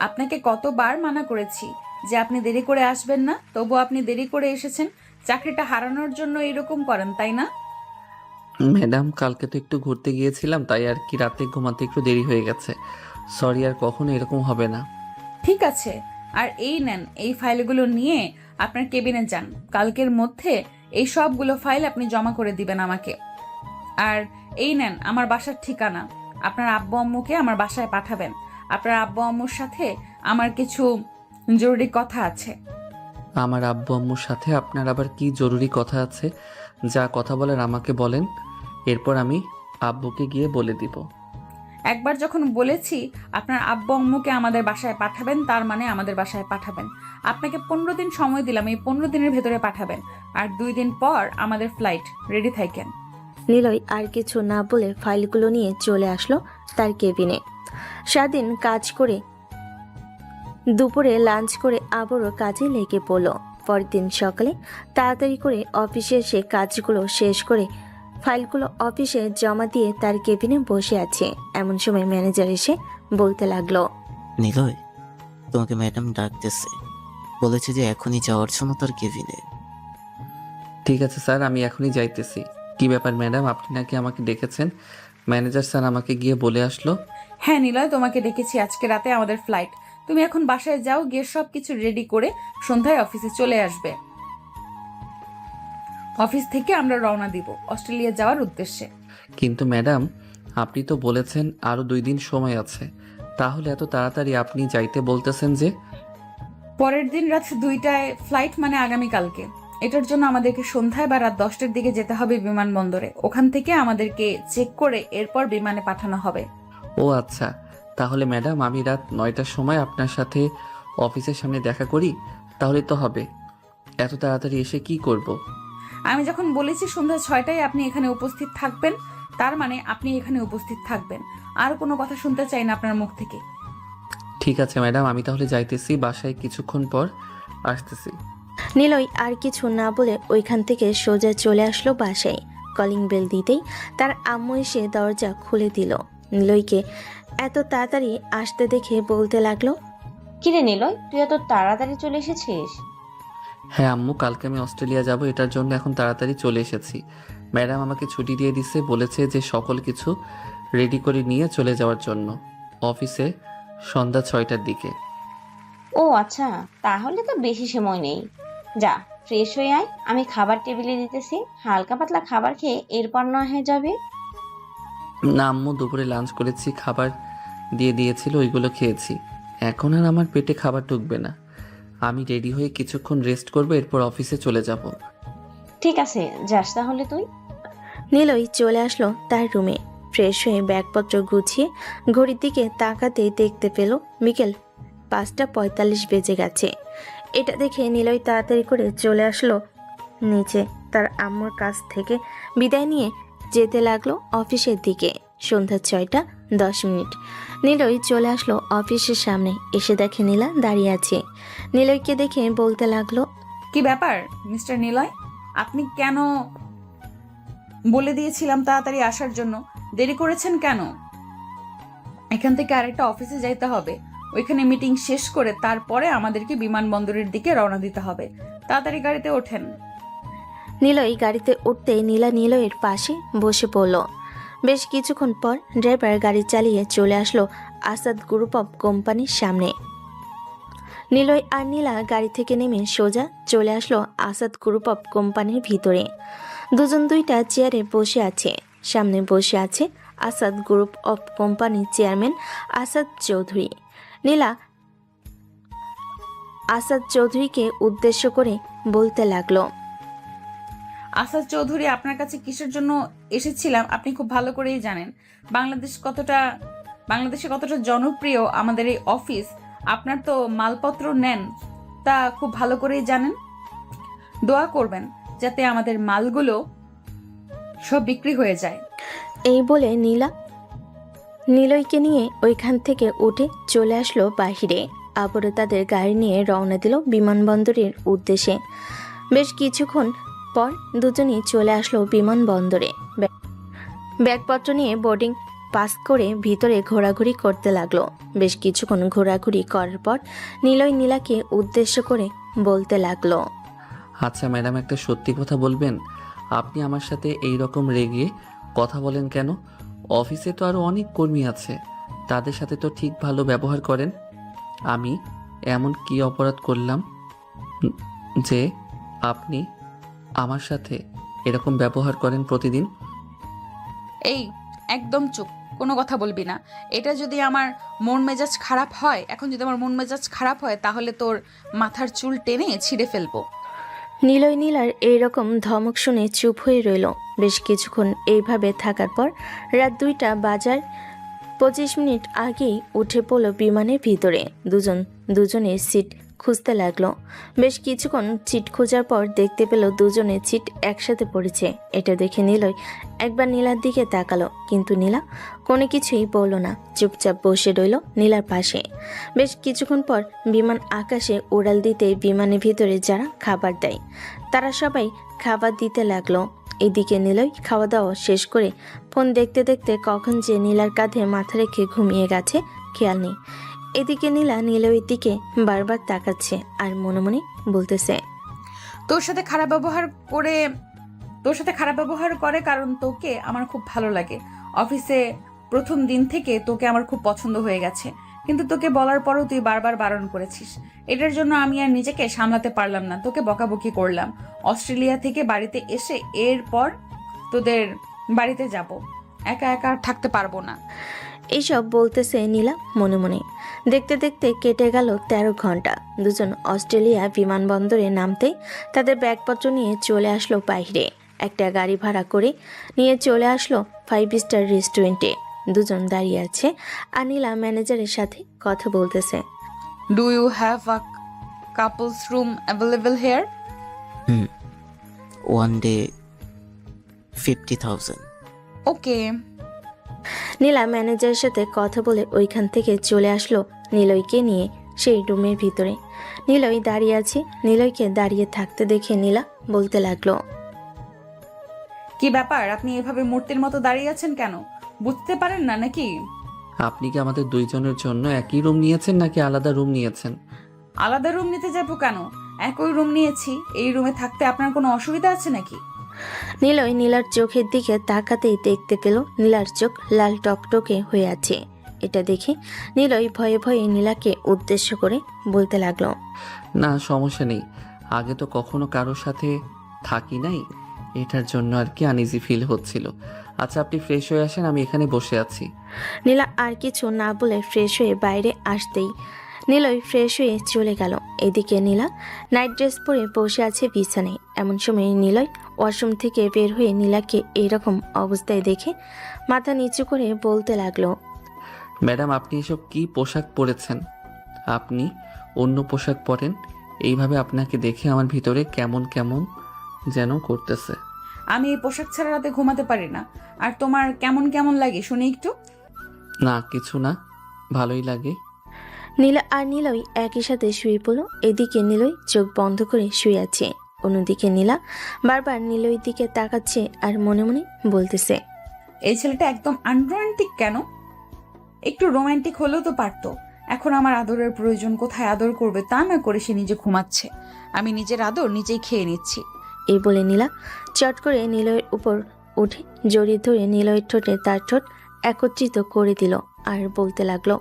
আপনাকে কতবার মানা করেছি যে আপনি দেরি করে আসবেন না, তবু আপনি দেরি করে এসেছেন। চাকরিটা হারানোর জন্য এরকম করেন, তাই না? ম্যাডাম, কালকে তো একটু ঘুরতে গিয়েছিলাম, তাই আর কি রাতে ঘুমাতে একটু দেরি হয়ে গেছে। সরি, আর কখনো এরকম হবে না। ঠিক আছে, আর এই নেন, এই ফাইলগুলো নিয়ে আপনার কেবিনে যান। কালকের মধ্যে এই সবগুলো ফাইল আপনি জমা করে দিবেন আমাকে। আর এই নেন আমার বাসার ঠিকানা। আপনার আব্বু আম্মুকে আমার বাসায় পাঠাবেন। আপনার আব্বু আম্মুর সাথে আমার কিছু জরুরি কথা আছে। আমার আব্বু আম্মুর সাথে আপনার আবার কি জরুরি কথা আছে? যা কথা বলার আমাকে বলেন, এরপর আমি আব্বুকে গিয়ে বলে দিব। একবার যখন বলেছি আপনার আব্বু আম্মুকে আমাদের বাসায় পাঠাবেন, তার মানে আমাদের বাসায় পাঠাবেন। আপনাকে 15 দিন সময় দিলাম, এই 15 দিনের ভেতরে পাঠাবেন। আর 2 দিন পর আমাদের ফ্লাইট, রেডি থাকেন। নিলয় আর কিছু না বলে ফাইলগুলো নিয়ে চলে আসলো তার কেবিনে। সারাদিন কাজ করে দুপুরে লাঞ্চ করে আবারও কাজে লেগে পড়লো। পরের দিন সকালে তাড়াতাড়ি করে অফিসে এসে কাজগুলো শেষ করে ফাইলগুলো অফিসে জমা দিয়ে তার কেবিনে বসে আছে। এমন সময় ম্যানেজার এসে বলতে লাগলো, নিলয়, তোমাকে ম্যাডাম ডাকতেছে, বলেছে যে এখনই যাওয়ার জন্য তার কেবিনে। ঠিক আছে স্যার, আমি এখনই যাইতেছি। কি ব্যাপার ম্যাডাম, আপনি নাকি আমাকে ডেকেছেন? ম্যানেজার স্যার আমাকে গিয়ে বলে আসলো। হ্যাঁ নিলয়, তোমাকে ডেকেছি। আজকে রাতে আমাদের ফ্লাইট। তুমি এখন বাসায় যাও, গিয়ে সব কিছু রেডি করে সন্ধ্যায় অফিসে চলে আসবে। অফিস থেকে আমরা রওনা দিব অস্ট্রেলিয়া যাওয়ার উদ্দেশ্যে। কিন্তু ম্যাডাম, আপনি তো বলেছেন আরো 2 দিন সময় আছে, তাহলে এত তাড়াতাড়ি আপনি যাইতে বলতেছেন যে? পরের দিন রাত 2টায় ফ্লাইট, মানে আগামীকালকে। এটার জন্য আমাদেরকে সন্ধ্যায় বা রাত 10টার দিকে যেতে হবে বিমানবন্দরে। ওখান থেকে আমাদেরকে চেক করে এরপর বিমানে পাঠানো হবে। ও আচ্ছা, তাহলে ম্যাডাম আমি রাত 9টার সময় আপনার সাথে অফিসের সামনে দেখা করি, তাহলে তো হবে। এত তাড়াতাড়ি এসে কি করব? আমি যখন বলেছি সন্ধ্যা 6টায় আপনি এখানে উপস্থিত থাকবেন, তার মানে আপনি এখানে উপস্থিত থাকবেন। আর কোনো কথা শুনতে চাই না আপনার মুখ থেকে। ঠিক আছে ম্যাডাম, আমি তাহলে যাইতেছি, বাসায় কিছুক্ষণ পর আসতেছি। নিলয় আর কিছু না বলে ওইখান থেকে সোজা চলে আসলো বাসায়। কলিং বেল দিতেই তার আম্মু এসে দরজা খুলে দিল। নিলয়কে এত তাড়াতাড়ি আসতে দেখে বলতে লাগলো, কিরে নিলয়, তুই এত তাড়াতাড়ি চলে এসেছিস? হ্যাঁ আম্মু, কালকে আমি অস্ট্রেলিয়া যাব, এটার জন্য এখন তাড়াতাড়ি চলে এসেছি। ম্যাডাম আমাকে ছুটি দিয়ে দিছে, বলেছে যে সকল কিছু রেডি করে নিয়ে চলে যাওয়ার জন্য অফিসে সন্ধ্যা 6টার দিকে। ও আচ্ছা, তাহলে তো বেশি সময় নেই। যা, ফ্রেশ হয়ে আয়, আমি খাবার টেবিলে দিতেছি। হালকা পাতলা খাবার খেয়ে এরপর না হয়ে যাবে। না আম্মু, দুপুরে লাঞ্চ করেছি, খাবার দিয়ে দিয়েছিল, ওইগুলো খেয়েছি। এখন আর আমার পেটে খাবার ঢুকবে না। আমি রেডি হয়ে কিছুক্ষণ রেস্ট করবো, এরপর অফিসে চলে যাব। ঠিক আছে, যাস তাহলে তুই। নিলয় চলে আসলো তার রুমে। ফ্রেশ হয়ে ব্যাগপত্র গুছিয়ে ঘড়ির দিকে তাকাতেই দেখতে পেল বিকেল 5:45 বেজে গেছে। এটা দেখে নিলয় তাড়াতাড়ি করে চলে আসলো নিচে। তার আম্মুর কাছ থেকে বিদায় নিয়ে যেতে লাগলো অফিসের দিকে। সন্ধ্যা 6:10। নিলয় চলে আসলো অফিসের সামনে। এসে দেখে নীলা দাঁড়িয়ে আছে। নিলয়কে দেখে বলতে লাগলো, কি ব্যাপার মিস্টার নিলয়, আপনি কেন? বলে দিয়েছিলাম তাড়াতাড়ি আসার জন্য, দেরি করেছেন কেন? এখান থেকে আরেকটা অফিসে যাইতে হবে। ওইখানে মিটিং শেষ করে তারপরে আমাদেরকে বিমানবন্দরের দিকে রওনা দিতে হবে। তাড়াতাড়ি গাড়িতে ওঠেন। নিলয় গাড়িতে উঠতে নীলা নিলয়ের পাশে বসে পড়ল। বেশ কিছুক্ষণ পর ড্রাইভার গাড়ি চালিয়ে চলে আসলো আসাদ গ্রুপ অফ কোম্পানির সামনে। নিলয় আর নীলা গাড়ি থেকে নেমে সোজা চলে আসলো আসাদ গ্রুপ অফ কোম্পানির ভিতরে। দুজন দুইটা চেয়ারে বসে আছে। সামনে বসে আছে আসাদ গ্রুপ অফ কোম্পানির চেয়ারম্যান আসাদ চৌধুরী। নীলা আসাদ চৌধুরীকে উদ্দেশ্য করে বলতে লাগলো, আসাদ চৌধুরী, আপনার কাছে কিসের জন্য এসেছিলাম আপনি খুব ভালো করেই জানেন। বাংলাদেশে কতটা জনপ্রিয় আমাদের এই অফিস। আপনার তো মালপত্র নেন, তা খুব ভালো করেই জানেন। দোয়া করবেন যাতে আমাদের মালগুলো সব বিক্রি হয়ে যায়। এই বলে নীলা নিলয়কে নিয়ে ওইখান থেকে উঠে চলে আসলো বাহিরে। আবারও তাদের গাড়ি নিয়ে রওনা দিল বিমানবন্দরের উদ্দেশ্যে। বেশ কিছুক্ষণ পর দুজনই চলে আসলো বিমানবন্দরে। ব্যাগপত্র নিয়ে বোর্ডিং পাস করে ভিতরে ঘোরাঘুরি করতে লাগলো। বেশ কিছুক্ষণ ঘোরাঘুরি করার পর নিলয় নীলাকে উদ্দেশ্য করে বলতে লাগলো। আচ্ছা ম্যাডাম, একটা সত্যি কথা বলবেন? আপনি আমার সাথে এই রকম রেগে কথা বলেন কেন? অফিসে তো আরও অনেক কর্মী আছে, তাদের সাথে তো ঠিক ভালো ব্যবহার করেন। আমি এমন কি অপরাধ করলাম যে আপনি আমার সাথে এরকম ব্যবহার করেন প্রতিদিন? এই একদম চুপ, কোনো কথা বলবি না। এটা যদি আমার মন মেজাজ খারাপ হয়, এখন যদি আমার মন মেজাজ খারাপ হয়, তাহলে তোর মাথার চুল টেনে ছিঁড়ে ফেলবো। নিলয় নীলার এইরকম ধমক শুনে চুপ হয়ে রইল। বেশ কিছুক্ষণ এইভাবে থাকার পর রাত 2টা বাজার 25 মিনিট আগেই উঠে পড়ল বিমানের ভিতরে। দুজনের সিট খুঁজতে লাগলো। বেশ কিছুক্ষণ সিট খোঁজার পর দেখতে পেল দুজনের সিট একসাথে পড়েছে। এটা দেখে নিলয় একবার নীলার দিকে তাকালো, কিন্তু নীলা কোনো কিছুই বলল না, চুপচাপ বসে রইল নীলার পাশে। বেশ কিছুক্ষণ পর বিমান আকাশে উড়াল দিতে বিমানের ভিতরে যারা খাবার দেয় তারা সবাই খাবার দিতে লাগলো। এদিকে নিলয় খাওয়া দাওয়া শেষ করে ফোন দেখতে দেখতে কখন যে নীলার কাঁধে মাথা রেখে ঘুমিয়ে গেছে খেয়াল নেই। এদিকে নীলা নিলয়ের দিকে বারবার তাকাচ্ছে আর মনে মনে বলতেছে, তোর সাথে খারাপ ব্যবহার করে কারণ তোকে আমার খুব ভালো লাগে। অফিসে প্রথম দিন থেকে তোকে আমার খুব পছন্দ হয়ে গেছে, কিন্তু তোকে বলার পরও তুই বারবার বারণ করেছিস। এটার জন্য আমি আর নিজেকে সামলাতে পারলাম না, তোকে বকাবকি করলাম। অস্ট্রেলিয়া থেকে বাড়িতে এসে এরপর তোদের বাড়িতে যাব, একা একা আর থাকতে পারবো না। এইসব বলতেছে নীলা মনে মনে। দেখতে দেখতে কেটে গেল 13 ঘন্টা। দুজন অস্ট্রেলিয়া বিমানবন্দরে নামতেই তাদের ব্যাগপত্র নিয়ে চলে আসলো বাইরে। একটা গাড়ি ভাড়া করে নিয়ে চলে আসলো 5 স্টার রেস্টুরেন্টে। দুজন দাঁড়িয়ে আছে আর নীলা ম্যানেজারের সাথে কথা বলতেছে। Do you have a couples room available here? One day 50,000। Okay. Nila ম্যানেজারের সাথে কথা বলে ওইখান থেকে চলে আসলো নিলয়কে নিয়ে সেই রুমের ভিতরে। নিলয় দাঁড়িয়ে আছে। নিলয়কে দাঁড়িয়ে থাকতে দেখে নীলা বলতে লাগলো, কি ব্যাপার, আপনি এভাবে মূর্তির মতো দাঁড়িয়ে আছেন কেন? বুঝতে পারেন না নাকি? আপনি কি আমাদের দুইজনের জন্য একই রুম নিয়েছেন নাকি আলাদা রুম নিয়েছেন? আলাদা রুম নিতে যাবো কেন? একই রুম নিয়েছি। এই রুমে থাকতে আপনার কোনো অসুবিধা আছে নাকি? নিলয় নীলার চোখের দিকে তাকাতেই দেখতে পেল নীলার চোখ লাল টকটকে হয়ে আছে। এটা দেখে নিলয় ভয়ে ভয়ে নীলাকে উদ্দেশ্য করে বলতে লাগলো, না সমস্যা নেই, আগে তো কখনো কারোর সাথে থাকি নাই, এটার জন্য আর কি আনইজি ফিল হচ্ছিল। আচ্ছা আপনি ফ্রেশ হয়ে আসেন, আমি এখানে বসে আছি। নীলা আর কিছু না বলে ফ্রেশ হয়ে বাইরে আসতেই নিলয় ফ্রেশ হয়ে চলে গেল। এদিকে নীলা নাইট ড্রেস পরে বসে আছে বিছানায়। এমন সময় নিলয় ওয়াশরুম থেকে বের হয়ে নীলাকে এইরকম অবস্থায় দেখে মাথা নিচু করে বলতে লাগলো, ম্যাডাম আপনি এসব কি পোশাক পরেছেন? আপনি অন্য পোশাক পরেন। এইভাবে আপনাকে দেখে আমার ভিতরে কেমন কেমন যেন করতেছে। আমি এই পোশাক ছাড়া রাতে ঘুমাতে পারি না। আর তোমার কেমন কেমন লাগে শুনি একটু। না কিছু না, ভালোই লাগে। নীলা আর নিলয় একই সাথে শুয়ে পড়ল। এদিকে নিলয় চোখ বন্ধ করে শুয়ে আছে, অন্যদিকে নীলা বারবার নিলয়ের দিকে তাকাচ্ছে আর মনে মনে বলতেছে, এই ছেলেটা একদম আনরোমান্টিক কেন? একটু রোমান্টিক হলেও তো পারতো। এখন আমার আদরের প্রয়োজন, কোথায় আদর করবে তা না করে সে নিজে ঘুমাচ্ছে। আমি নিজের আদর নিজেই খেয়ে নিচ্ছি। এই বলে নীলা চট করে নিলয়ের উপর উঠে জড়িয়ে ধরে নিলয়ের ঠোঁটে তার ঠোঁট একত্রিত করে দিল আর বলতে লাগলো,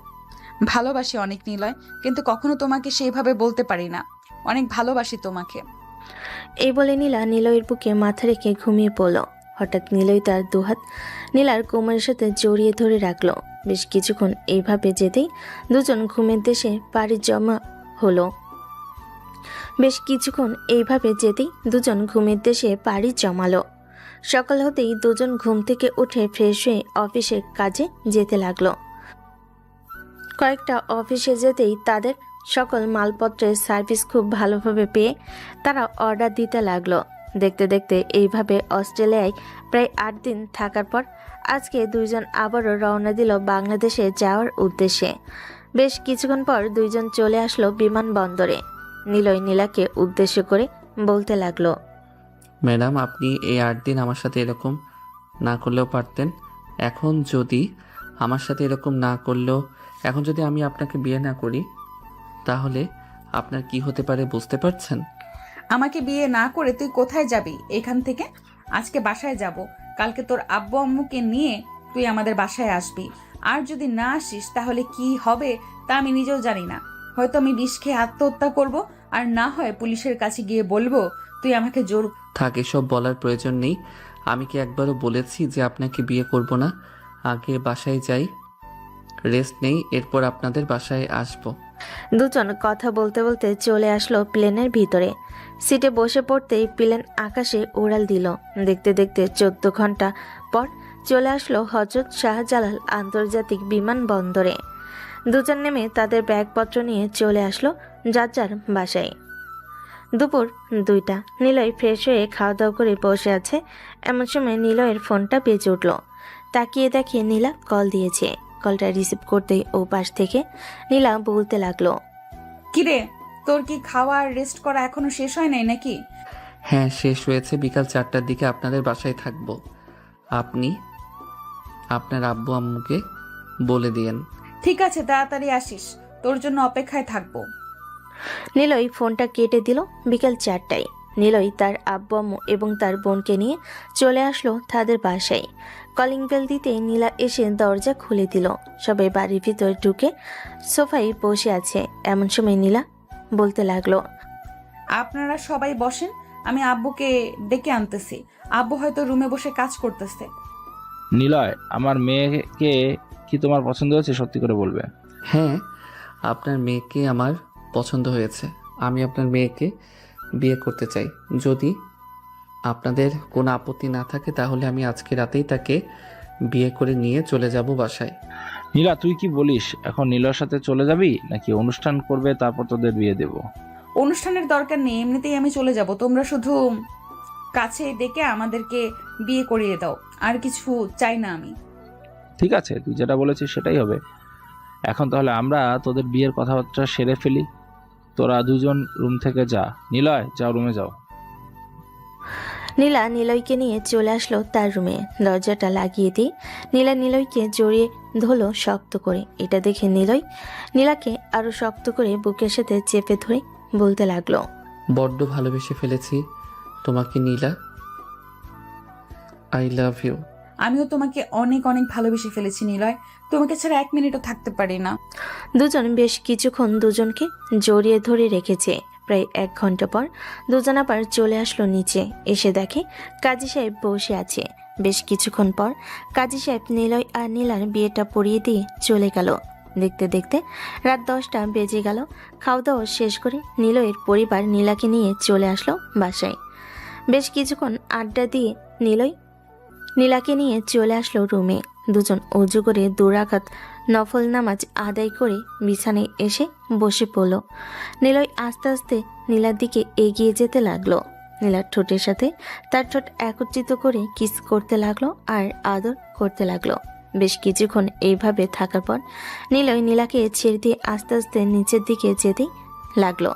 ভালোবাসি অনেক নিলয়, কিন্তু কখনো তোমাকে সেইভাবে বলতে পারি না। অনেক ভালোবাসি তোমাকে। এই বলে নীলা নিলয়ের বুকে মাথা রেখে ঘুমিয়ে পড়ল। হঠাৎ নিলয় তার দুহাত নীলার কোমরের সাথে জড়িয়ে ধরে রাখলো। বেশ কিছুক্ষণ এইভাবে যেতেই দুজন ঘুমের দেশে পাড়ি জমা হলো। সকাল হতেই দুজন ঘুম থেকে উঠে ফ্রেশ হয়ে অফিসের কাজে যেতে লাগলো। কয়েকটা অফিসে যেতেই তাদের সকল মালপত্রের সার্ভিস খুব ভালোভাবে পেয়ে তারা অর্ডার দিতে লাগলো। দেখতে দেখতে এইভাবে অস্ট্রেলিয়ায় প্রায় 8 দিন থাকার পর আজকে দুইজন আবারও রওনা দিল বাংলাদেশে যাওয়ার উদ্দেশ্যে। বেশ কিছুক্ষণ পর দুইজন চলে আসলো বিমানবন্দরে। নিলয় নীলাকে উদ্দেশ্য করে বলতে লাগলো। ম্যাডাম, আপনি এই 8 দিন আমার সাথে এরকম না করলেও পারতেন। এখন যদি আমার সাথে এরকম না করলেও, এখন যদি আমি আপনাকে বিয়ে না করি, তাহলে আপনার কি হতে পারে বুঝতে পারছেন? আমাকে বিয়ে না করে তুই কোথায় যাবি এখান থেকে? আজকে বাসায় যাব, কালকে তোর আব্বু আম্মুকে নিয়ে তুই আমাদের বাসায় আসবি। আর যদি না আসিস তাহলে কি হবে তা আমি নিজেও জানি না। হয়তো আমি বিষ খেয়ে আত্মহত্যা করব, আর না হয় পুলিশের কাছে গিয়ে বলবো তুই আমাকে জোর। থাক, এসব বলার প্রয়োজন নেই। আমি কি একবারও বলেছি যে আপনাকে বিয়ে করব না? আগে বাসায় যাই, রেস্ট নেই, এরপর আপনাদের বাসায় আসবো। দুজন কথা বলতে বলতে চলে আসলো প্লেনের ভিতরে। সিটে বসে পড়তেই প্লেন আকাশে উড়াল দিল। দেখতে দেখতে 14 ঘন্টা পর চলে আসলো হযরত শাহজালাল আন্তর্জাতিক বিমানবন্দরে। দুজন নেমে তাদের ব্যাগপত্র নিয়ে চলে আসলো যার যার বাসায়। দুপুর 2টা। নিলয় ফ্রেশ হয়ে খাওয়া দাওয়া করে বসে আছে। এমন সময় নিলয়ের ফোনটা বেজে উঠল। তাকিয়ে দেখে নীলা কল দিয়েছে। কলটা রিসিভ করতেই ও পাশ থেকে নীলা বলতে লাগলো। কিরে, তোর কি খাওয়া আর রেস্ট করা এখনো শেষ হয় নাই নাকি? হ্যাঁ, শেষ হয়েছে। বিকাল 4টার দিকে আপনাদের বাসায় থাকবো। আপনি আপনার আব্বু আম্মুকে বলে দিয়েন। ঠিক আছে, তাড়াতাড়ি আসিস, তোর জন্য অপেক্ষায় থাকবো। নিলয় ফোনটা কেটে দিল। বিকাল 4টায় নিলয় তার আব্বু আম্মু এবং তার বোনকে নিয়ে চলে আসলো তাদের বাসায়। কলিং বেল দিতে নীলা এসে দরজা খুলে দিল। সবাই বাড়ির ভিতর ঢুকে সোফায় বসে আছে। এমন সময় নীলা বলতে লাগলো। আপনারা সবাই বসেন, আমি আব্বুকে ডেকে আনতেছি। আব্বু হয়তো রুমে বসে কাজ করতেছে। নিলয়, আমার মেয়েকে কি তোমার পছন্দ হয়েছে? সত্যি করে বলবে। হ্যাঁ, আপনার মেয়েকে আমার পছন্দ হয়েছে। আমি আপনার মেয়েকে বিয়ে করতে চাই। যদি আপনাদের কোনো আপত্তি না থাকে তাহলে আমি আজকে রাতেই তাকে বিয়ে করে নিয়ে চলে যাব বাসায়। নীলা, তুই কি বলিস? এখন নীলার সাথে চলে যাবি নাকি অনুষ্ঠান করবে তারপর তোদের বিয়ে দেব? অনুষ্ঠানের দরকার নেই, এমনিতেই আমি চলে যাব। তোমরা শুধু কাছে ডেকে আমাদেরকে বিয়ে করিয়ে দাও, আর কিছু চাই না আমি। ঠিক আছে, তুই যেটা বলেছিস সেটাই হবে। এখন তাহলে আমরা তোদের বিয়ের কথাবার্তা সেরে ফেলি। তোরা দুজন রুম থেকে যা। নিলয়, যাও রুমে যাও। নীলা নিলয়কে নিয়ে চলে আসলো তার রুমে। দরজাটা লাগিয়ে দিয়ে নীলা নিলয়কে জড়িয়ে ধরল শক্ত করে। এটা দেখে নিলয় নীলাকে আরো শক্ত করে বুকের সাথে চেপে ধরে বলতে লাগলো। বড্ড ভালোবেসে ফেলেছি তোমাকে নীলা। I love you. আমিও তোমাকে অনেক অনেক ভালোবেসে ফেলেছি নিলয়, তোমাকে ছাড়া 1 মিনিটও থাকতে পারি না। দুজন বেশ কিছুক্ষণ দুজনকে জড়িয়ে ধরে রেখেছে। প্রায় 1 ঘন্টা পর দুজন আবার চলে আসলো নিচে। এসে দেখে কাজী সাহেব বসে আছে। বেশ কিছুক্ষণ পর কাজী সাহেব নিলয় আর নীলার বিয়েটা পড়িয়ে দিয়ে চলে গেল। দেখতে দেখতে রাত 10টা বেজে গেল। খাওয়া দাওয়া শেষ করে নিলয়ের পরিবার নীলাকে নিয়ে চলে আসলো বাসায়। বেশ কিছুক্ষণ আড্ডা দিয়ে নিলয় নীলাকে নিয়ে চলে আসলো রুমে। দুজন অজু করে 2 রাকাত নফল নামাজ আদায় করে বিছানায় এসে বসে পড়ল। নিলয় আস্তে আস্তে নীলার দিকে এগিয়ে যেতে লাগলো। নীলার ঠোঁটের সাথে তার ঠোঁট একত্রিত করে কিস করতে লাগলো আর আদর করতে লাগলো। বেশ কিছুক্ষণ এইভাবে থাকার পর নিলয় নীলাকে ছেড়ে দিয়ে আস্তে আস্তে নিচের দিকে যেতে লাগলো।